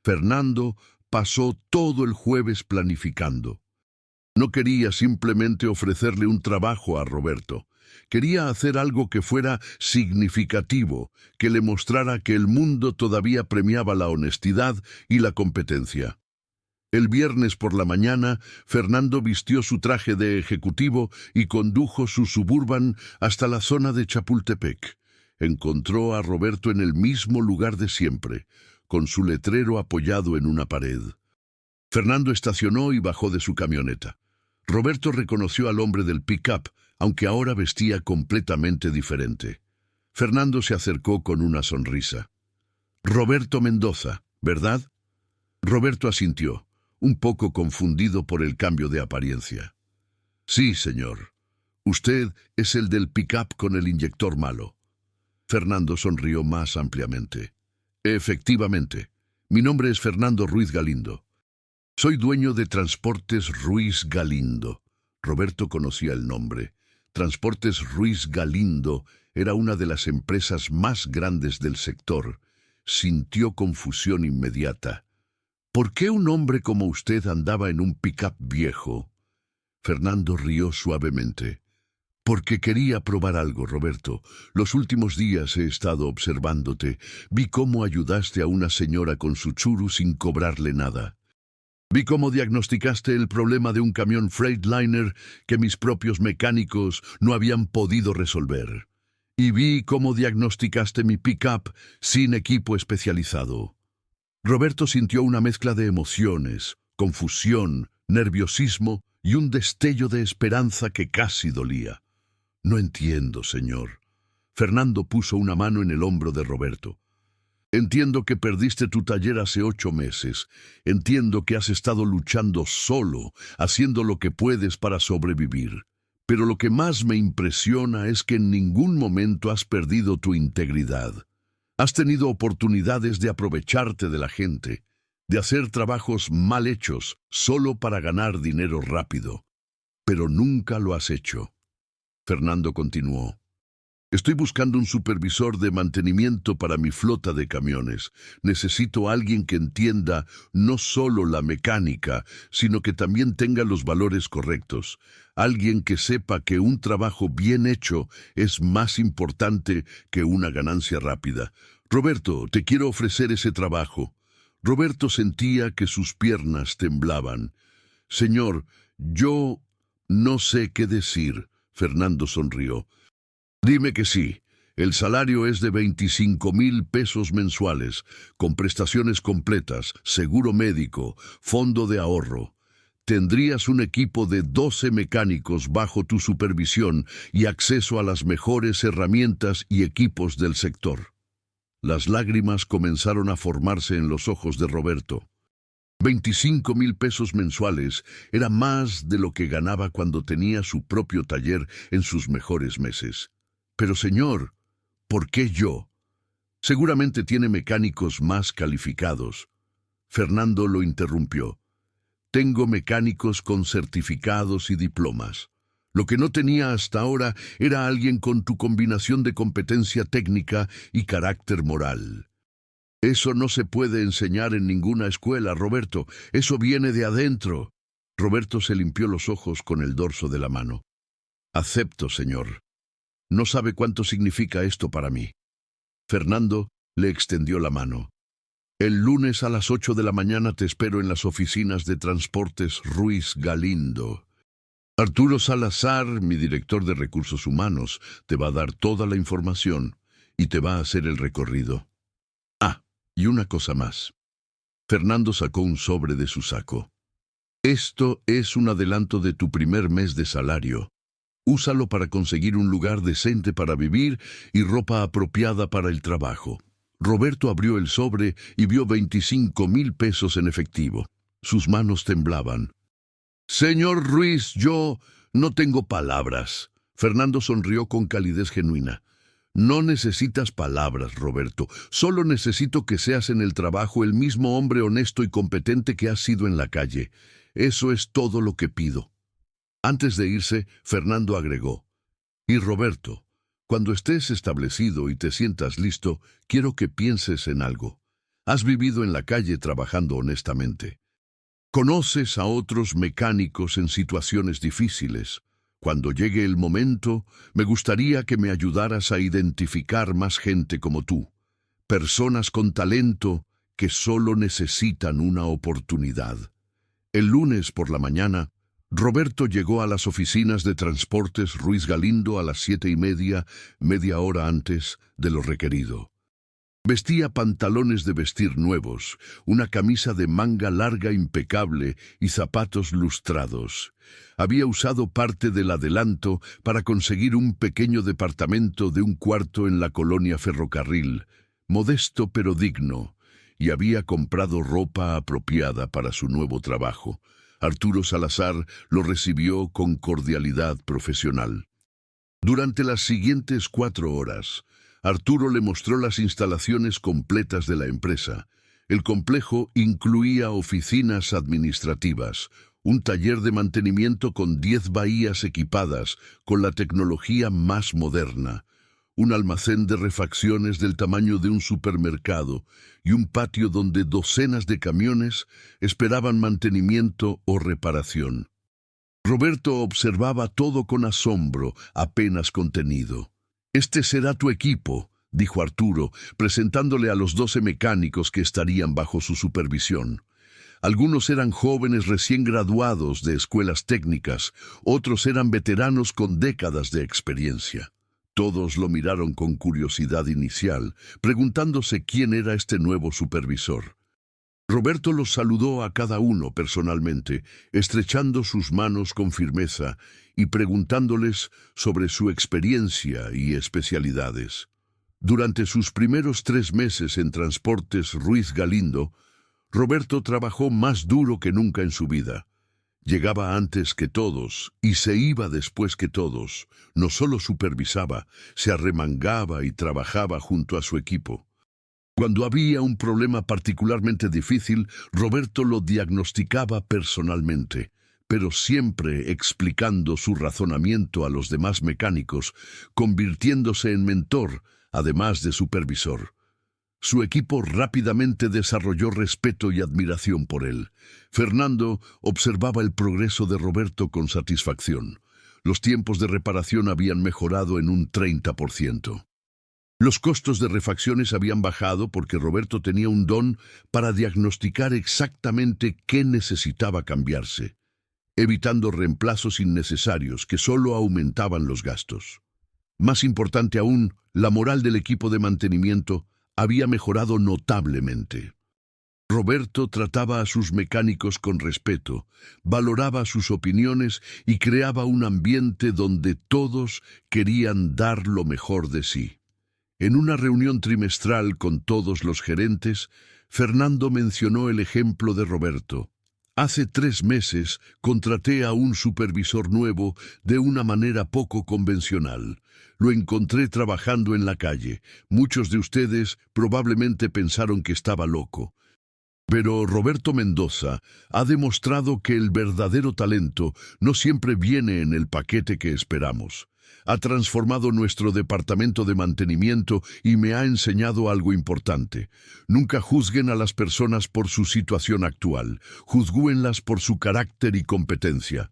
Fernando pasó todo el jueves planificando. No quería simplemente ofrecerle un trabajo a Roberto. Quería hacer algo que fuera significativo, que le mostrara que el mundo todavía premiaba la honestidad y la competencia. El viernes por la mañana, Fernando vistió su traje de ejecutivo y condujo su Suburban hasta la zona de Chapultepec. Encontró a Roberto en el mismo lugar de siempre, con su letrero apoyado en una pared. Fernando estacionó y bajó de su camioneta. Roberto reconoció al hombre del pick-up, aunque ahora vestía completamente diferente. Fernando se acercó con una sonrisa. «Roberto Mendoza, ¿verdad?» Roberto asintió, un poco confundido por el cambio de apariencia. «Sí, señor. Usted es el del pick-up con el inyector malo». Fernando sonrió más ampliamente. «Efectivamente. Mi nombre es Fernando Ruiz Galindo. Soy dueño de Transportes Ruiz Galindo». Roberto conocía el nombre. Transportes Ruiz Galindo era una de las empresas más grandes del sector. Sintió confusión inmediata. ¿Por qué un hombre como usted andaba en un pick-up viejo? Fernando rió suavemente. Porque quería probar algo, Roberto. Los últimos días he estado observándote. Vi cómo ayudaste a una señora con su churu sin cobrarle nada. Vi cómo diagnosticaste el problema de un camión Freightliner que mis propios mecánicos no habían podido resolver. Y vi cómo diagnosticaste mi pick-up sin equipo especializado. Roberto sintió una mezcla de emociones, confusión, nerviosismo y un destello de esperanza que casi dolía. «No entiendo, señor». Fernando puso una mano en el hombro de Roberto. «Entiendo que perdiste tu taller hace 8 meses. Entiendo que has estado luchando solo, haciendo lo que puedes para sobrevivir. Pero lo que más me impresiona es que en ningún momento has perdido tu integridad. Has tenido oportunidades de aprovecharte de la gente, de hacer trabajos mal hechos solo para ganar dinero rápido. Pero nunca lo has hecho». Fernando continuó. «Estoy buscando un supervisor de mantenimiento para mi flota de camiones. Necesito a alguien que entienda no solo la mecánica, sino que también tenga los valores correctos. Alguien que sepa que un trabajo bien hecho es más importante que una ganancia rápida. Roberto, te quiero ofrecer ese trabajo». Roberto sentía que sus piernas temblaban. «Señor, yo no sé qué decir». Fernando sonrió. «Dime que sí. El salario es de 25,000 pesos mensuales, con prestaciones completas, seguro médico, fondo de ahorro. Tendrías un equipo de 12 mecánicos bajo tu supervisión y acceso a las mejores herramientas y equipos del sector». Las lágrimas comenzaron a formarse en los ojos de Roberto. 25,000 pesos mensuales era más de lo que ganaba cuando tenía su propio taller en sus mejores meses. «Pero señor, ¿por qué yo? Seguramente tiene mecánicos más calificados». Fernando lo interrumpió. «Tengo mecánicos con certificados y diplomas. Lo que no tenía hasta ahora era alguien con tu combinación de competencia técnica y carácter moral. Eso no se puede enseñar en ninguna escuela, Roberto. Eso viene de adentro». Roberto se limpió los ojos con el dorso de la mano. Acepto, señor. No sabe cuánto significa esto para mí. Fernando le extendió la mano. El lunes a las 8 de la mañana te espero en las oficinas de Transportes Ruiz Galindo. Arturo Salazar, mi director de recursos humanos, te va a dar toda la información y te va a hacer el recorrido. Ah, y una cosa más. Fernando sacó un sobre de su saco. Esto es un adelanto de tu primer mes de salario. Úsalo para conseguir un lugar decente para vivir y ropa apropiada para el trabajo. Roberto abrió el sobre y vio 25,000 pesos en efectivo. Sus manos temblaban. Señor Ruiz, yo no tengo palabras. Fernando sonrió con calidez genuina. No necesitas palabras, Roberto. Solo necesito que seas en el trabajo el mismo hombre honesto y competente que has sido en la calle. Eso es todo lo que pido. Antes de irse, Fernando agregó, y Roberto, cuando estés establecido y te sientas listo, quiero que pienses en algo. Has vivido en la calle trabajando honestamente. Conoces a otros mecánicos en situaciones difíciles. Cuando llegue el momento, me gustaría que me ayudaras a identificar más gente como tú. Personas con talento que solo necesitan una oportunidad. El lunes por la mañana, Roberto llegó a las oficinas de Transportes Ruiz Galindo a las 7:30, media hora antes de lo requerido. Vestía pantalones de vestir nuevos, una camisa de manga larga impecable y zapatos lustrados. Había usado parte del adelanto para conseguir un pequeño departamento de un cuarto en la colonia Ferrocarril, modesto pero digno, y había comprado ropa apropiada para su nuevo trabajo. Arturo Salazar lo recibió con cordialidad profesional. Durante las siguientes 4 horas, Arturo le mostró las instalaciones completas de la empresa. El complejo incluía oficinas administrativas, un taller de mantenimiento con 10 bahías equipadas con la tecnología más moderna, un almacén de refacciones del tamaño de un supermercado y un patio donde docenas de camiones esperaban mantenimiento o reparación. Roberto observaba todo con asombro, apenas contenido. «Este será tu equipo», dijo Arturo, presentándole a los 12 mecánicos que estarían bajo su supervisión. Algunos eran jóvenes recién graduados de escuelas técnicas, otros eran veteranos con décadas de experiencia. Todos lo miraron con curiosidad inicial, preguntándose quién era este nuevo supervisor. Roberto los saludó a cada uno personalmente, estrechando sus manos con firmeza y preguntándoles sobre su experiencia y especialidades. Durante sus primeros 3 meses en Transportes Ruiz Galindo, Roberto trabajó más duro que nunca en su vida. Llegaba antes que todos y se iba después que todos. No solo supervisaba, se arremangaba y trabajaba junto a su equipo. Cuando había un problema particularmente difícil, Roberto lo diagnosticaba personalmente, pero siempre explicando su razonamiento a los demás mecánicos, convirtiéndose en mentor, además de supervisor. Su equipo rápidamente desarrolló respeto y admiración por él. Fernando observaba el progreso de Roberto con satisfacción. Los tiempos de reparación habían mejorado en un 30%. Los costos de refacciones habían bajado porque Roberto tenía un don para diagnosticar exactamente qué necesitaba cambiarse, evitando reemplazos innecesarios que solo aumentaban los gastos. Más importante aún, la moral del equipo de mantenimiento había mejorado notablemente. Roberto trataba a sus mecánicos con respeto, valoraba sus opiniones y creaba un ambiente donde todos querían dar lo mejor de sí. En una reunión trimestral con todos los gerentes, Fernando mencionó el ejemplo de Roberto. Hace 3 meses contraté a un supervisor nuevo de una manera poco convencional. Lo encontré trabajando en la calle. Muchos de ustedes probablemente pensaron que estaba loco. Pero Roberto Mendoza ha demostrado que el verdadero talento no siempre viene en el paquete que esperamos. Ha transformado nuestro departamento de mantenimiento y me ha enseñado algo importante. Nunca juzguen a las personas por su situación actual, juzgúenlas por su carácter y competencia.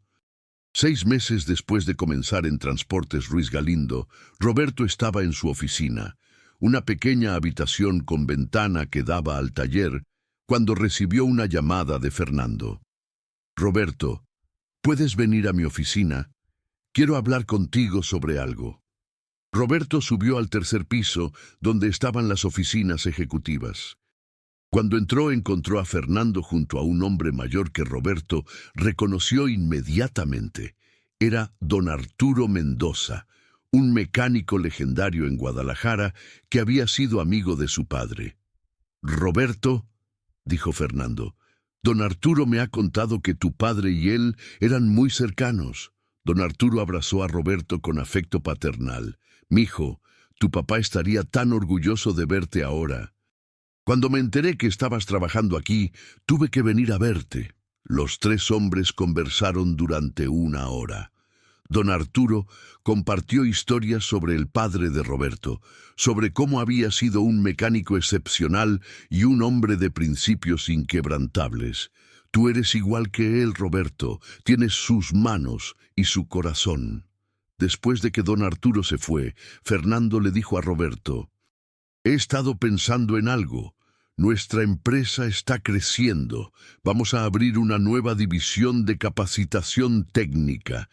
6 meses después de comenzar en Transportes Ruiz Galindo, Roberto estaba en su oficina, una pequeña habitación con ventana que daba al taller, cuando recibió una llamada de Fernando. «Roberto, ¿puedes venir a mi oficina? Quiero hablar contigo sobre algo». Roberto subió al tercer piso, donde estaban las oficinas ejecutivas. Cuando entró encontró a Fernando junto a un hombre mayor que Roberto reconoció inmediatamente. Era don Arturo Mendoza, un mecánico legendario en Guadalajara que había sido amigo de su padre. «Roberto», dijo Fernando, «don Arturo me ha contado que tu padre y él eran muy cercanos». Don Arturo abrazó a Roberto con afecto paternal. «Mijo, tu papá estaría tan orgulloso de verte ahora. Cuando me enteré que estabas trabajando aquí, tuve que venir a verte». Los tres hombres conversaron durante 1 hora. Don Arturo compartió historias sobre el padre de Roberto, sobre cómo había sido un mecánico excepcional y un hombre de principios inquebrantables. «Tú eres igual que él, Roberto, tienes sus manos y su corazón». Después de que don Arturo se fue, Fernando le dijo a Roberto: «He estado pensando en algo. Nuestra empresa está creciendo. Vamos a abrir una nueva división de capacitación técnica.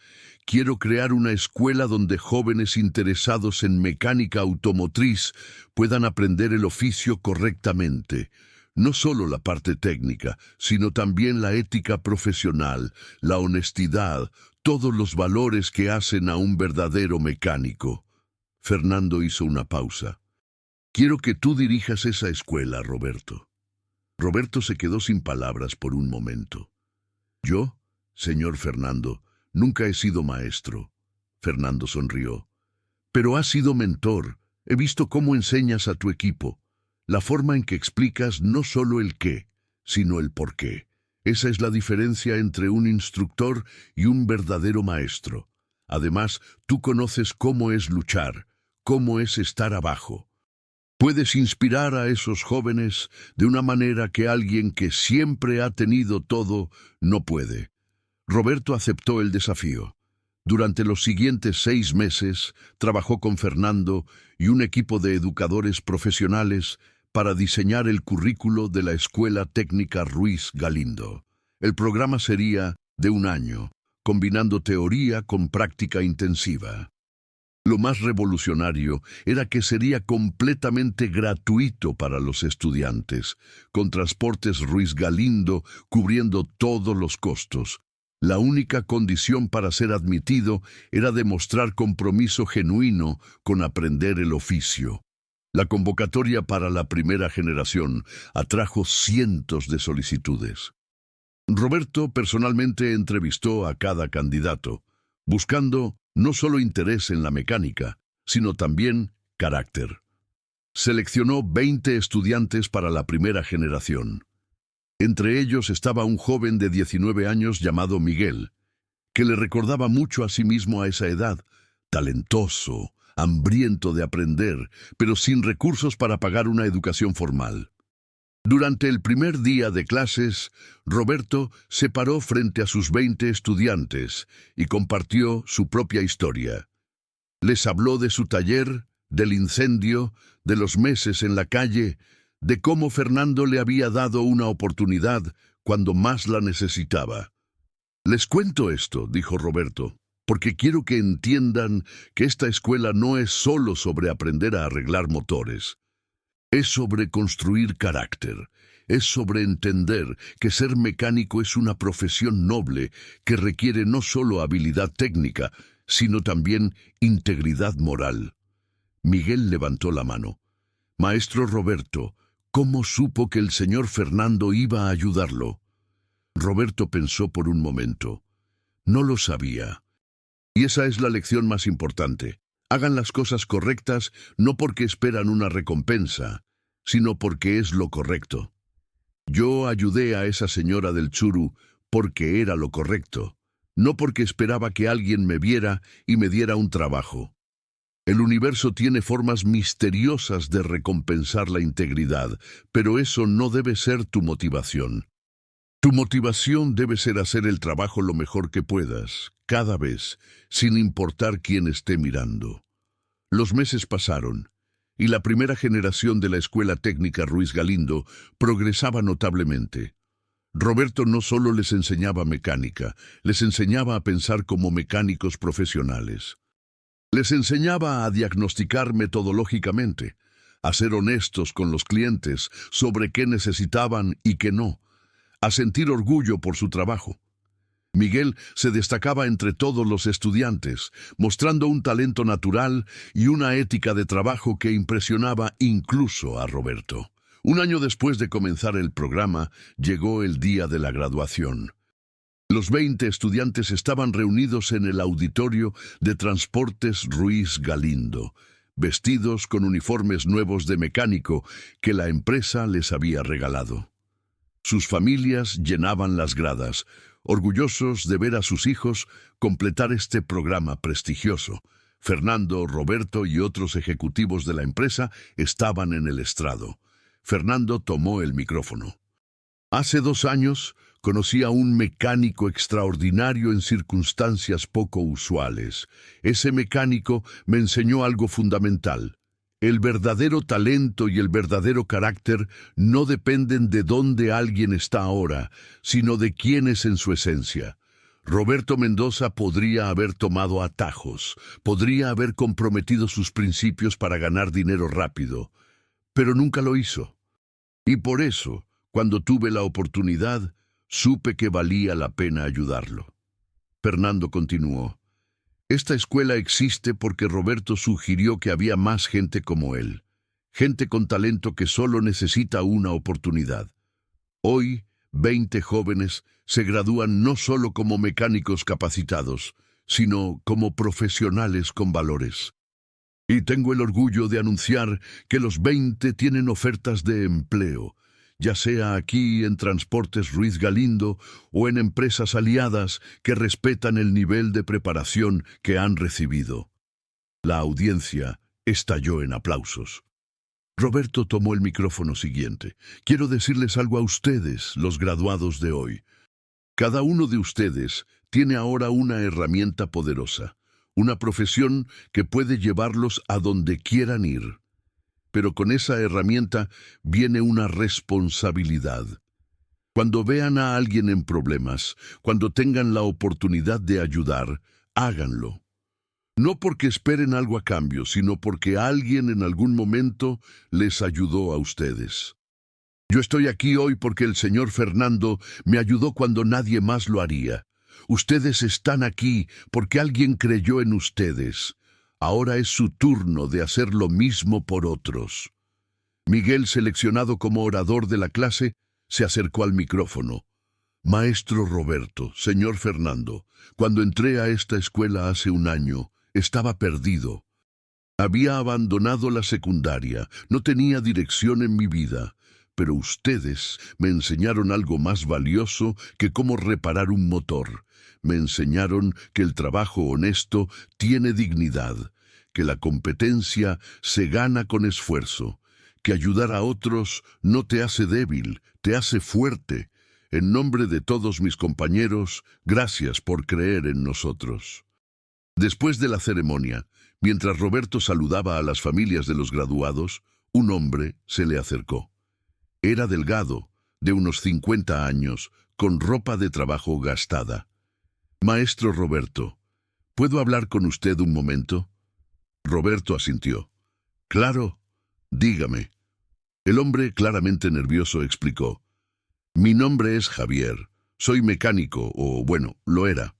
Quiero crear una escuela donde jóvenes interesados en mecánica automotriz puedan aprender el oficio correctamente. No solo la parte técnica, sino también la ética profesional, la honestidad, todos los valores que hacen a un verdadero mecánico». Fernando hizo una pausa. «Quiero que tú dirijas esa escuela, Roberto». Roberto se quedó sin palabras por un momento. «Yo, señor Fernando, nunca he sido maestro». Fernando sonrió. «Pero has sido mentor. He visto cómo enseñas a tu equipo. La forma en que explicas no solo el qué, sino el por qué. Esa es la diferencia entre un instructor y un verdadero maestro. Además, tú conoces cómo es luchar, cómo es estar abajo. Puedes inspirar a esos jóvenes de una manera que alguien que siempre ha tenido todo no puede». Roberto aceptó el desafío. Durante los siguientes 6 meses, trabajó con Fernando y un equipo de educadores profesionales para diseñar el currículo de la Escuela Técnica Ruiz Galindo. El programa sería de 1 año, combinando teoría con práctica intensiva. Lo más revolucionario era que sería completamente gratuito para los estudiantes, con Transportes Ruiz Galindo cubriendo todos los costos. La única condición para ser admitido era demostrar compromiso genuino con aprender el oficio. La convocatoria para la primera generación atrajo cientos de solicitudes. Roberto personalmente entrevistó a cada candidato, buscando no solo interés en la mecánica, sino también carácter. Seleccionó 20 estudiantes para la primera generación. Entre ellos estaba un joven de 19 años llamado Miguel, que le recordaba mucho a sí mismo a esa edad, talentoso, hambriento de aprender, pero sin recursos para pagar una educación formal. Durante el primer día de clases, Roberto se paró frente a sus 20 estudiantes y compartió su propia historia. Les habló de su taller, del incendio, de los meses en la calle, de cómo Fernando le había dado una oportunidad cuando más la necesitaba. «Les cuento esto», dijo Roberto, «porque quiero que entiendan que esta escuela no es solo sobre aprender a arreglar motores. Es sobre construir carácter, es sobre entender que ser mecánico es una profesión noble que requiere no solo habilidad técnica, sino también integridad moral». Miguel levantó la mano. «Maestro Roberto, ¿cómo supo que el señor Fernando iba a ayudarlo?». Roberto pensó por un momento. No lo sabía. Y esa es la lección más importante. Hagan las cosas correctas no porque esperan una recompensa, sino porque es lo correcto. Yo ayudé a esa señora del Churu porque era lo correcto, no porque esperaba que alguien me viera y me diera un trabajo. El universo tiene formas misteriosas de recompensar la integridad, pero eso no debe ser tu motivación. Tu motivación debe ser hacer el trabajo lo mejor que puedas, cada vez, sin importar quién esté mirando. Los meses pasaron, y la primera generación de la Escuela Técnica Ruiz Galindo progresaba notablemente. Roberto no solo les enseñaba mecánica, les enseñaba a pensar como mecánicos profesionales. Les enseñaba a diagnosticar metodológicamente, a ser honestos con los clientes sobre qué necesitaban y qué no, a sentir orgullo por su trabajo. Miguel se destacaba entre todos los estudiantes, mostrando un talento natural y una ética de trabajo que impresionaba incluso a Roberto. Un año después de comenzar el programa, llegó el día de la graduación. Los 20 estudiantes estaban reunidos en el auditorio de Transportes Ruiz Galindo, vestidos con uniformes nuevos de mecánico que la empresa les había regalado. Sus familias llenaban las gradas, orgullosos de ver a sus hijos completar este programa prestigioso. Fernando, Roberto y otros ejecutivos de la empresa estaban en el estrado. Fernando tomó el micrófono. Hace 2 años conocí a un mecánico extraordinario en circunstancias poco usuales. Ese mecánico me enseñó algo fundamental. El verdadero talento y el verdadero carácter no dependen de dónde alguien está ahora, sino de quién es en su esencia. Roberto Mendoza podría haber tomado atajos, podría haber comprometido sus principios para ganar dinero rápido, pero nunca lo hizo. Y por eso, cuando tuve la oportunidad, supe que valía la pena ayudarlo. Fernando continuó. Esta escuela existe porque Roberto sugirió que había más gente como él, gente con talento que solo necesita una oportunidad. Hoy, 20 jóvenes se gradúan no solo como mecánicos capacitados, sino como profesionales con valores. Y tengo el orgullo de anunciar que los 20 tienen ofertas de empleo, ya sea aquí en Transportes Ruiz Galindo o en empresas aliadas que respetan el nivel de preparación que han recibido. La audiencia estalló en aplausos. Roberto tomó el micrófono siguiente. Quiero decirles algo a ustedes, los graduados de hoy. Cada uno de ustedes tiene ahora una herramienta poderosa, una profesión que puede llevarlos a donde quieran ir. Pero con esa herramienta viene una responsabilidad. Cuando vean a alguien en problemas, cuando tengan la oportunidad de ayudar, háganlo. No porque esperen algo a cambio, sino porque alguien en algún momento les ayudó a ustedes. Yo estoy aquí hoy porque el señor Fernando me ayudó cuando nadie más lo haría. Ustedes están aquí porque alguien creyó en ustedes. Ahora es su turno de hacer lo mismo por otros. Miguel, seleccionado como orador de la clase, se acercó al micrófono. Maestro Roberto, señor Fernando, cuando entré a esta escuela hace 1 año, estaba perdido. Había abandonado la secundaria, no tenía dirección en mi vida, pero ustedes me enseñaron algo más valioso que cómo reparar un motor. Me enseñaron que el trabajo honesto tiene dignidad, que la competencia se gana con esfuerzo, que ayudar a otros no te hace débil, te hace fuerte. En nombre de todos mis compañeros, gracias por creer en nosotros. Después de la ceremonia, mientras Roberto saludaba a las familias de los graduados, un hombre se le acercó. Era delgado, de unos 50 años, con ropa de trabajo gastada. Maestro Roberto, ¿puedo hablar con usted un momento? Roberto asintió. Claro, dígame. El hombre, claramente nervioso, explicó. Mi nombre es Javier. Soy mecánico, o bueno, lo era.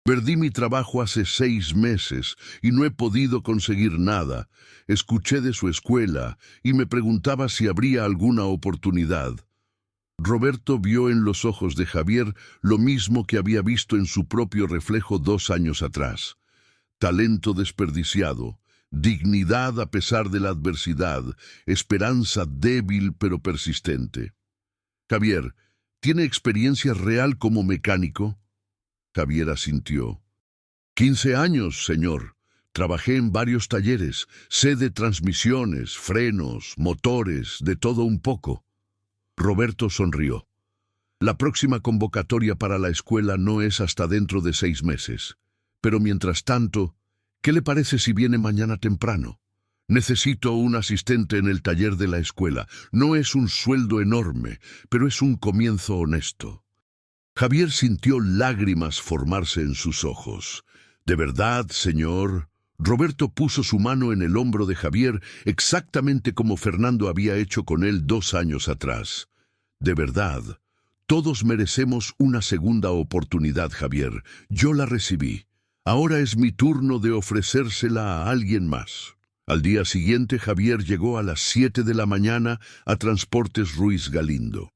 Perdí mi trabajo hace 6 meses y no he podido conseguir nada. Escuché de su escuela y me preguntaba si habría alguna oportunidad. Roberto vio en los ojos de Javier lo mismo que había visto en su propio reflejo 2 años atrás. Talento desperdiciado, dignidad a pesar de la adversidad, esperanza débil pero persistente. Javier, ¿tiene experiencia real como mecánico? Javier asintió. 15 años, señor. Trabajé en varios talleres, sé de transmisiones, frenos, motores, de todo un poco. Roberto sonrió. La próxima convocatoria para la escuela no es hasta dentro de 6 meses. Pero mientras tanto, ¿qué le parece si viene mañana temprano? Necesito un asistente en el taller de la escuela. No es un sueldo enorme, pero es un comienzo honesto. Javier sintió lágrimas formarse en sus ojos. ¿De verdad, señor? Roberto puso su mano en el hombro de Javier exactamente como Fernando había hecho con él 2 años atrás. De verdad, todos merecemos una segunda oportunidad, Javier. Yo la recibí. Ahora es mi turno de ofrecérsela a alguien más. Al día siguiente, Javier llegó a las 7 de la mañana a Transportes Ruiz Galindo.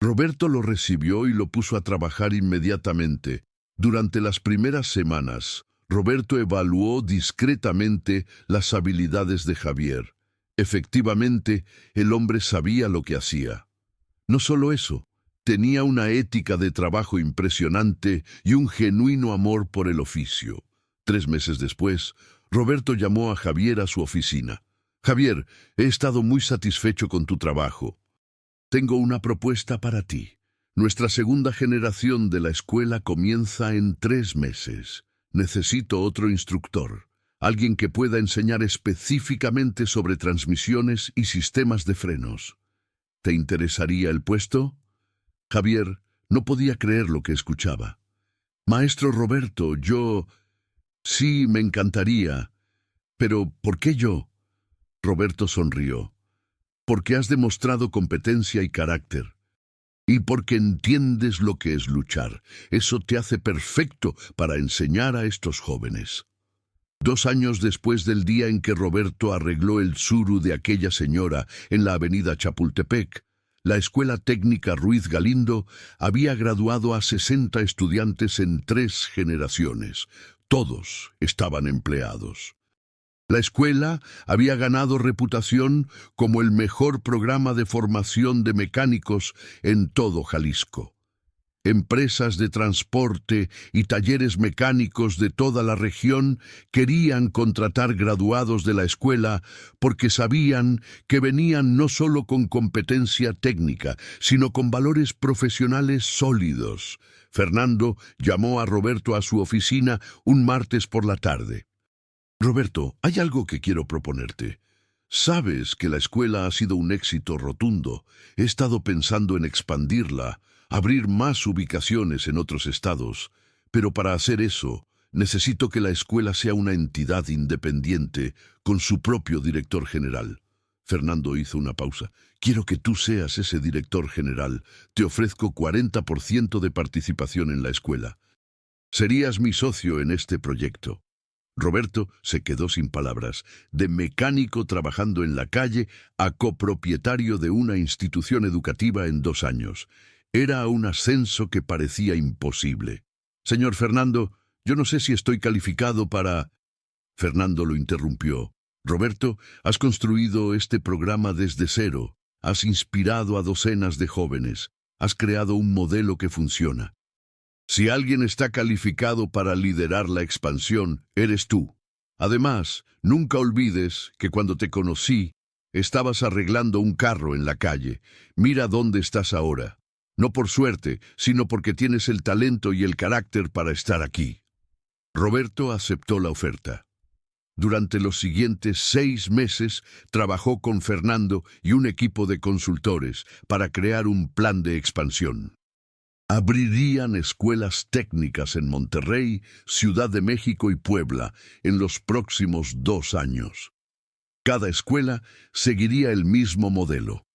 Roberto lo recibió y lo puso a trabajar inmediatamente. Durante las primeras semanas, Roberto evaluó discretamente las habilidades de Javier. Efectivamente, el hombre sabía lo que hacía. No solo eso, tenía una ética de trabajo impresionante y un genuino amor por el oficio. 3 meses después, Roberto llamó a Javier a su oficina. Javier, he estado muy satisfecho con tu trabajo. Tengo una propuesta para ti. Nuestra segunda generación de la escuela comienza en 3 meses. Necesito otro instructor, alguien que pueda enseñar específicamente sobre transmisiones y sistemas de frenos. ¿Te interesaría el puesto? Javier no podía creer lo que escuchaba. Maestro Roberto, Sí, me encantaría. Pero, ¿por qué yo? Roberto sonrió. Porque has demostrado competencia y carácter. Y porque entiendes lo que es luchar. Eso te hace perfecto para enseñar a estos jóvenes. 2 años después del día en que Roberto arregló el suru de aquella señora en la avenida Chapultepec, la Escuela Técnica Ruiz Galindo había graduado a 60 estudiantes en 3 generaciones. Todos estaban empleados. La escuela había ganado reputación como el mejor programa de formación de mecánicos en todo Jalisco. Empresas de transporte y talleres mecánicos de toda la región querían contratar graduados de la escuela porque sabían que venían no solo con competencia técnica, sino con valores profesionales sólidos. Fernando llamó a Roberto a su oficina un martes por la tarde. Roberto, hay algo que quiero proponerte. Sabes que la escuela ha sido un éxito rotundo. He estado pensando en expandirla, abrir más ubicaciones en otros estados, pero para hacer eso, necesito que la escuela sea una entidad independiente con su propio director general. Fernando hizo una pausa. Quiero que tú seas ese director general. Te ofrezco 40% de participación en la escuela. Serías mi socio en este proyecto. Roberto se quedó sin palabras. De mecánico trabajando en la calle a copropietario de una institución educativa en 2 años. Era un ascenso que parecía imposible. Señor Fernando, yo no sé si estoy calificado para... Fernando lo interrumpió. Roberto, has construido este programa desde cero. Has inspirado a docenas de jóvenes. Has creado un modelo que funciona. Si alguien está calificado para liderar la expansión, eres tú. Además, nunca olvides que cuando te conocí, estabas arreglando un carro en la calle. Mira dónde estás ahora. No por suerte, sino porque tienes el talento y el carácter para estar aquí. Roberto aceptó la oferta. Durante los siguientes 6 meses trabajó con Fernando y un equipo de consultores para crear un plan de expansión. Abrirían escuelas técnicas en Monterrey, Ciudad de México y Puebla en los próximos 2 años. Cada escuela seguiría el mismo modelo.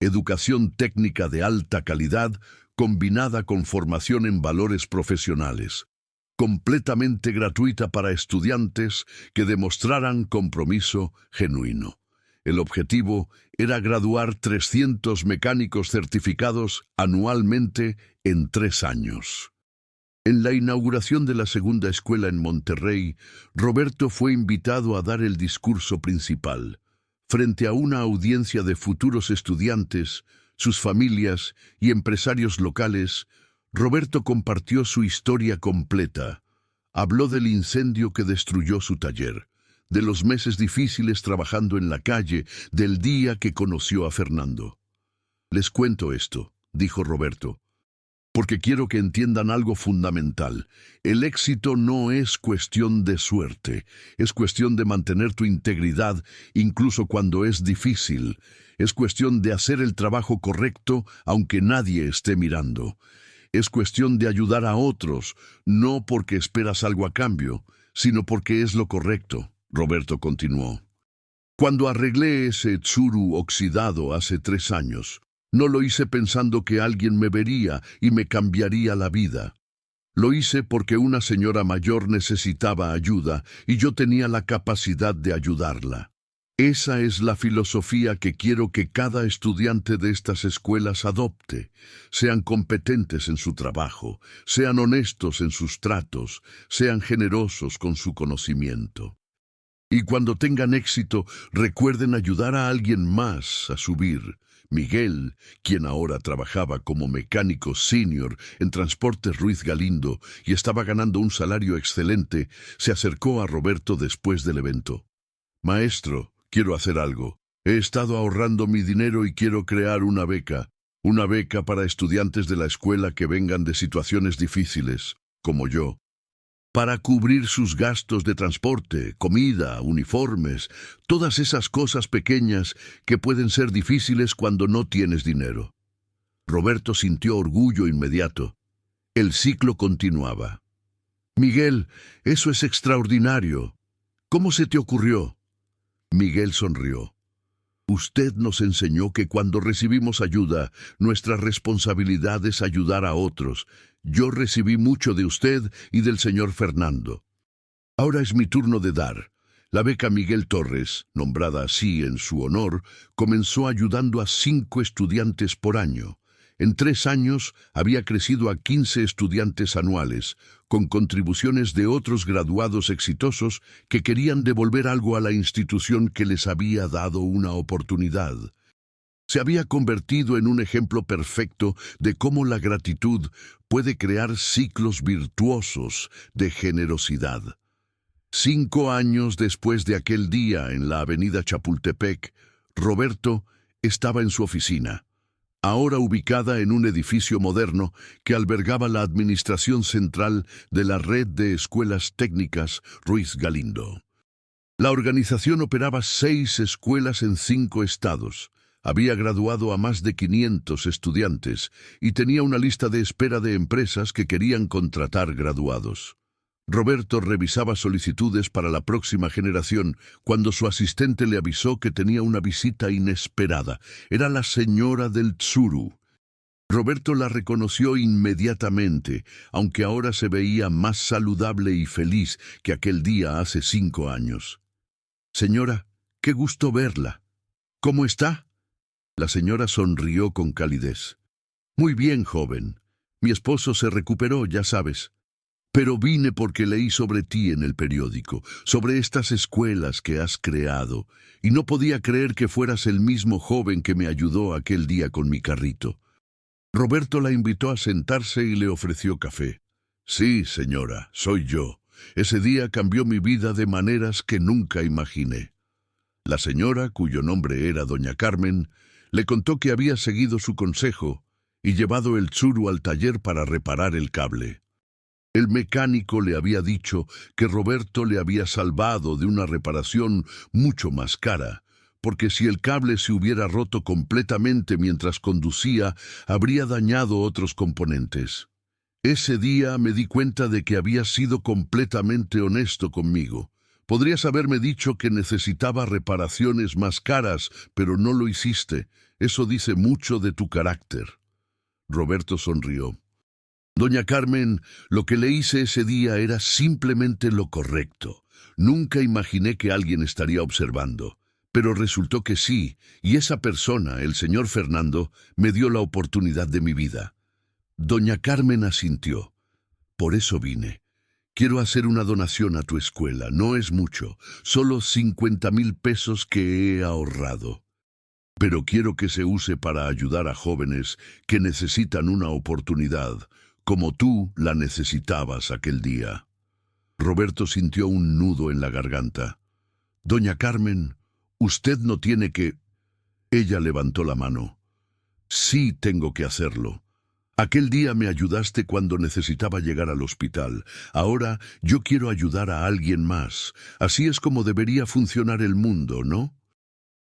Educación técnica de alta calidad combinada con formación en valores profesionales, completamente gratuita para estudiantes que demostraran compromiso genuino. El objetivo era graduar 300 mecánicos certificados anualmente en 3 años. En la inauguración de la segunda escuela en Monterrey, Roberto fue invitado a dar el discurso principal. Frente a una audiencia de futuros estudiantes, sus familias y empresarios locales, Roberto compartió su historia completa. Habló del incendio que destruyó su taller, de los meses difíciles trabajando en la calle, del día que conoció a Fernando. Les cuento esto. dijo Roberto, porque quiero que entiendan algo fundamental. El éxito no es cuestión de suerte, es cuestión de mantener tu integridad incluso cuando es difícil. Es cuestión de hacer el trabajo correcto aunque nadie esté mirando. Es cuestión de ayudar a otros, no porque esperas algo a cambio, sino porque es lo correcto. Roberto continuó. Cuando arreglé ese Tsuru oxidado hace 3 años, no lo hice pensando que alguien me vería y me cambiaría la vida. Lo hice porque una señora mayor necesitaba ayuda y yo tenía la capacidad de ayudarla. Esa es la filosofía que quiero que cada estudiante de estas escuelas adopte. Sean competentes en su trabajo, sean honestos en sus tratos, sean generosos con su conocimiento. Y cuando tengan éxito, recuerden ayudar a alguien más a subir. Miguel, quien ahora trabajaba como mecánico senior en Transportes Ruiz Galindo y estaba ganando un salario excelente, se acercó a Roberto después del evento. Maestro, quiero hacer algo. He estado ahorrando mi dinero y quiero crear una beca para estudiantes de la escuela que vengan de situaciones difíciles, como yo, para cubrir sus gastos de transporte, comida, uniformes, todas esas cosas pequeñas que pueden ser difíciles cuando no tienes dinero. Roberto sintió orgullo inmediato. El ciclo continuaba. Miguel, eso es extraordinario. ¿Cómo se te ocurrió? Miguel sonrió. Usted nos enseñó que cuando recibimos ayuda, nuestra responsabilidad es ayudar a otros. Yo recibí mucho de usted y del señor Fernando. Ahora es mi turno de dar. La beca Miguel Torres, nombrada así en su honor, comenzó ayudando a 5 estudiantes por año. En 3 años había crecido a 15 estudiantes anuales, con contribuciones de otros graduados exitosos que querían devolver algo a la institución que les había dado una oportunidad. Se había convertido en un ejemplo perfecto de cómo la gratitud puede crear ciclos virtuosos de generosidad. 5 años después de aquel día en la avenida Chapultepec, Roberto estaba en su oficina, ahora ubicada en un edificio moderno que albergaba la administración central de la red de escuelas técnicas Ruiz Galindo. La organización operaba 6 escuelas en 5 estados. Había graduado a más de 500 estudiantes y tenía una lista de espera de empresas que querían contratar graduados. Roberto revisaba solicitudes para la próxima generación cuando su asistente le avisó que tenía una visita inesperada. Era la señora del Tsuru. Roberto la reconoció inmediatamente, aunque ahora se veía más saludable y feliz que aquel día hace 5 años. Señora, qué gusto verla. ¿Cómo está? La señora sonrió con calidez. Muy bien, joven. Mi esposo se recuperó, ya sabes. Pero vine porque leí sobre ti en el periódico, sobre estas escuelas que has creado, y no podía creer que fueras el mismo joven que me ayudó aquel día con mi carrito. Roberto la invitó a sentarse y le ofreció café. Sí, señora, soy yo. Ese día cambió mi vida de maneras que nunca imaginé. La señora, cuyo nombre era doña Carmen, le contó que había seguido su consejo y llevado el Tsuru al taller para reparar el cable. El mecánico le había dicho que Roberto le había salvado de una reparación mucho más cara, porque si el cable se hubiera roto completamente mientras conducía, habría dañado otros componentes. Ese día me di cuenta de que había sido completamente honesto conmigo. Podrías haberme dicho que necesitaba reparaciones más caras, pero no lo hiciste. Eso dice mucho de tu carácter. Roberto sonrió. Doña Carmen, lo que le hice ese día era simplemente lo correcto. Nunca imaginé que alguien estaría observando, pero resultó que sí, y esa persona, el señor Fernando, me dio la oportunidad de mi vida. Doña Carmen asintió. Por eso vine. Quiero hacer una donación a tu escuela. No es mucho, solo 50,000 pesos que he ahorrado. Pero quiero que se use para ayudar a jóvenes que necesitan una oportunidad, como tú la necesitabas aquel día. Roberto sintió un nudo en la garganta. Doña Carmen, usted no tiene que... Ella levantó la mano. Sí, tengo que hacerlo. Aquel día me ayudaste cuando necesitaba llegar al hospital. Ahora yo quiero ayudar a alguien más. Así es como debería funcionar el mundo, ¿no?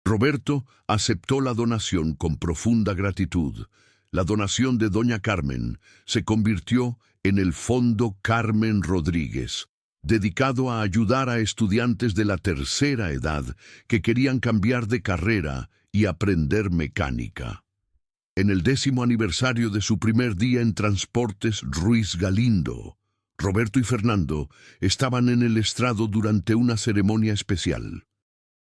Roberto aceptó la donación con profunda gratitud. La donación de doña Carmen se convirtió en el Fondo Carmen Rodríguez, dedicado a ayudar a estudiantes de la tercera edad que querían cambiar de carrera y aprender mecánica. En el 10º aniversario de su primer día en Transportes Ruiz Galindo, Roberto y Fernando estaban en el estrado durante una ceremonia especial.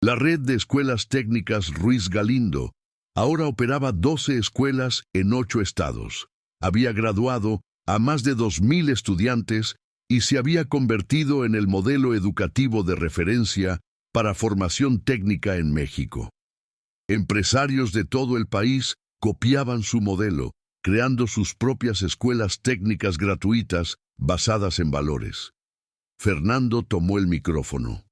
La red de escuelas técnicas Ruiz Galindo ahora operaba 12 escuelas en 8 estados. Había graduado a más de 2.000 estudiantes y se había convertido en el modelo educativo de referencia para formación técnica en México. Empresarios de todo el país copiaban su modelo, creando sus propias escuelas técnicas gratuitas basadas en valores. Fernando tomó el micrófono.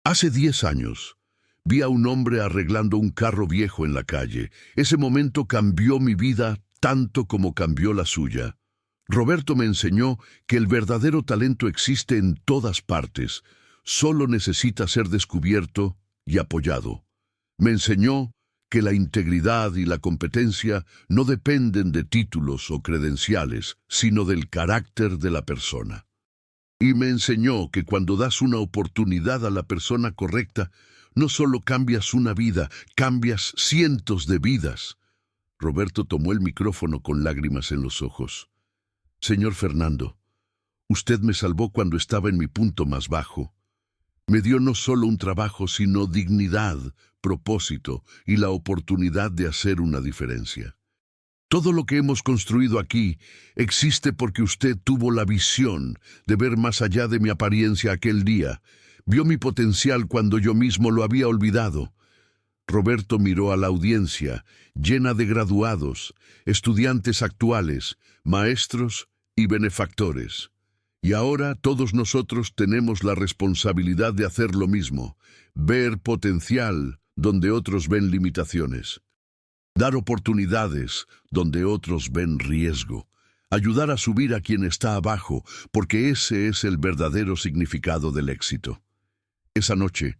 Hace 10 años, vi a un hombre arreglando un carro viejo en la calle. Ese momento cambió mi vida tanto como cambió la suya. Roberto me enseñó que el verdadero talento existe en todas partes. Solo necesita ser descubierto y apoyado. Me enseñó que la integridad y la competencia no dependen de títulos o credenciales, sino del carácter de la persona. Y me enseñó que cuando das una oportunidad a la persona correcta, no solo cambias una vida, cambias cientos de vidas. Roberto tomó el micrófono con lágrimas en los ojos. Señor Fernando, usted me salvó cuando estaba en mi punto más bajo. Me dio no solo un trabajo, sino dignidad, propósito y la oportunidad de hacer una diferencia. Todo lo que hemos construido aquí existe porque usted tuvo la visión de ver más allá de mi apariencia aquel día. Vio mi potencial cuando yo mismo lo había olvidado. Roberto miró a la audiencia, llena de graduados, estudiantes actuales, maestros y benefactores. Y ahora todos nosotros tenemos la responsabilidad de hacer lo mismo, ver potencial donde otros ven limitaciones. Dar oportunidades donde otros ven riesgo. Ayudar a subir a quien está abajo, porque ese es el verdadero significado del éxito. Esa noche,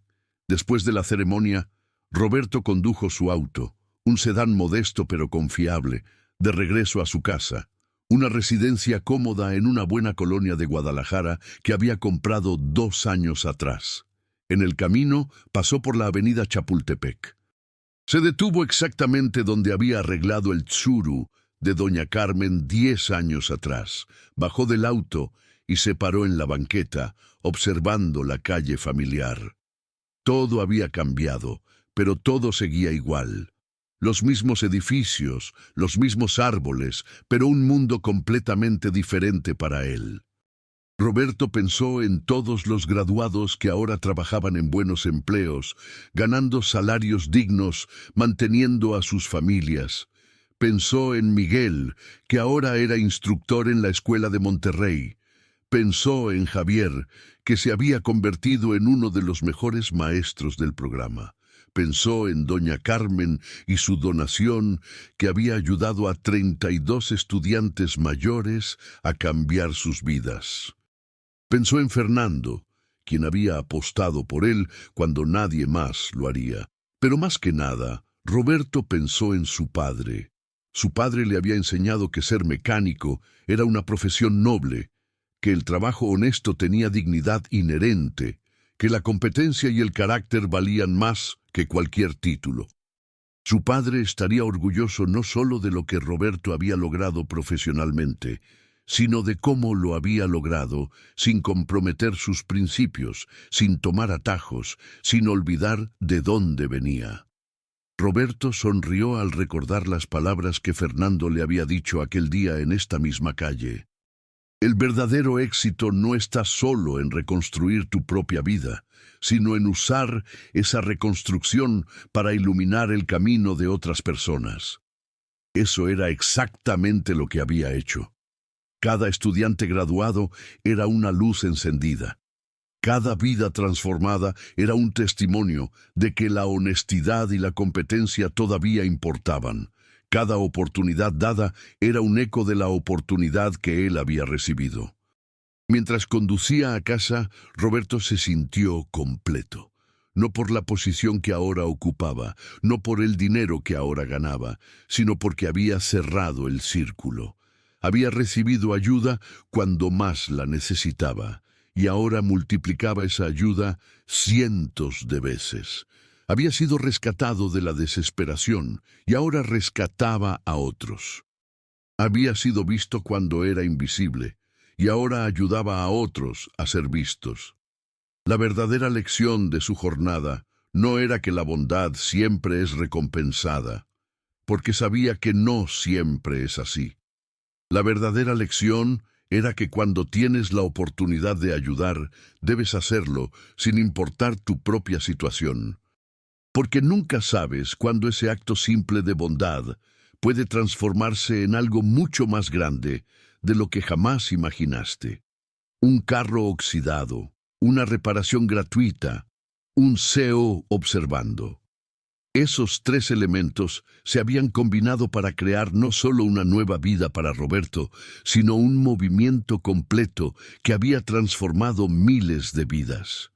después de la ceremonia, Roberto condujo su auto, un sedán modesto pero confiable, de regreso a su casa, una residencia cómoda en una buena colonia de Guadalajara que había comprado 2 años atrás. En el camino pasó por la avenida Chapultepec. Se detuvo exactamente donde había arreglado el Tsuru de doña Carmen 10 años atrás. Bajó del auto y se paró en la banqueta, observando la calle familiar. Todo había cambiado, pero todo seguía igual. Los mismos edificios, los mismos árboles, pero un mundo completamente diferente para él. Roberto pensó en todos los graduados que ahora trabajaban en buenos empleos, ganando salarios dignos, manteniendo a sus familias. Pensó en Miguel, que ahora era instructor en la escuela de Monterrey. Pensó en Javier, que se había convertido en uno de los mejores maestros del programa. Pensó en doña Carmen y su donación, que había ayudado a 32 estudiantes mayores a cambiar sus vidas. Pensó en Fernando, quien había apostado por él cuando nadie más lo haría. Pero más que nada, Roberto pensó en su padre. Su padre le había enseñado que ser mecánico era una profesión noble, que el trabajo honesto tenía dignidad inherente, que la competencia y el carácter valían más que cualquier título. Su padre estaría orgulloso no solo de lo que Roberto había logrado profesionalmente, sino de cómo lo había logrado sin comprometer sus principios, sin tomar atajos, sin olvidar de dónde venía. Roberto sonrió al recordar las palabras que Fernando le había dicho aquel día en esta misma calle. El verdadero éxito no está solo en reconstruir tu propia vida, sino en usar esa reconstrucción para iluminar el camino de otras personas. Eso era exactamente lo que había hecho. Cada estudiante graduado era una luz encendida. Cada vida transformada era un testimonio de que la honestidad y la competencia todavía importaban. Cada oportunidad dada era un eco de la oportunidad que él había recibido. Mientras conducía a casa, Roberto se sintió completo. No por la posición que ahora ocupaba, no por el dinero que ahora ganaba, sino porque había cerrado el círculo. Había recibido ayuda cuando más la necesitaba, y ahora multiplicaba esa ayuda cientos de veces. Había sido rescatado de la desesperación, y ahora rescataba a otros. Había sido visto cuando era invisible, y ahora ayudaba a otros a ser vistos. La verdadera lección de su jornada no era que la bondad siempre es recompensada, porque sabía que no siempre es así. La verdadera lección era que cuando tienes la oportunidad de ayudar, debes hacerlo sin importar tu propia situación. Porque nunca sabes cuándo ese acto simple de bondad puede transformarse en algo mucho más grande de lo que jamás imaginaste. Un carro oxidado, una reparación gratuita, un CEO observando. Esos tres elementos se habían combinado para crear no solo una nueva vida para Roberto, sino un movimiento completo que había transformado miles de vidas.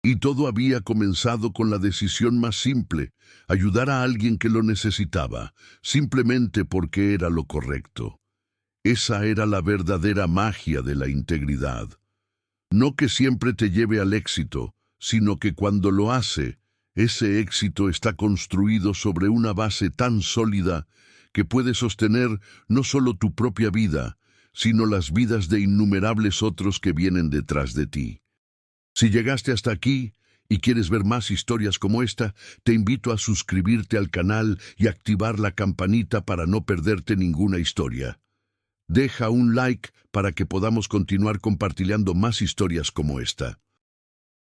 Y todo había comenzado con la decisión más simple: ayudar a alguien que lo necesitaba, simplemente porque era lo correcto. Esa era la verdadera magia de la integridad. No que siempre te lleve al éxito, sino que cuando lo hace, ese éxito está construido sobre una base tan sólida que puede sostener no solo tu propia vida, sino las vidas de innumerables otros que vienen detrás de ti. Si llegaste hasta aquí y quieres ver más historias como esta, te invito a suscribirte al canal y activar la campanita para no perderte ninguna historia. Deja un like para que podamos continuar compartiendo más historias como esta.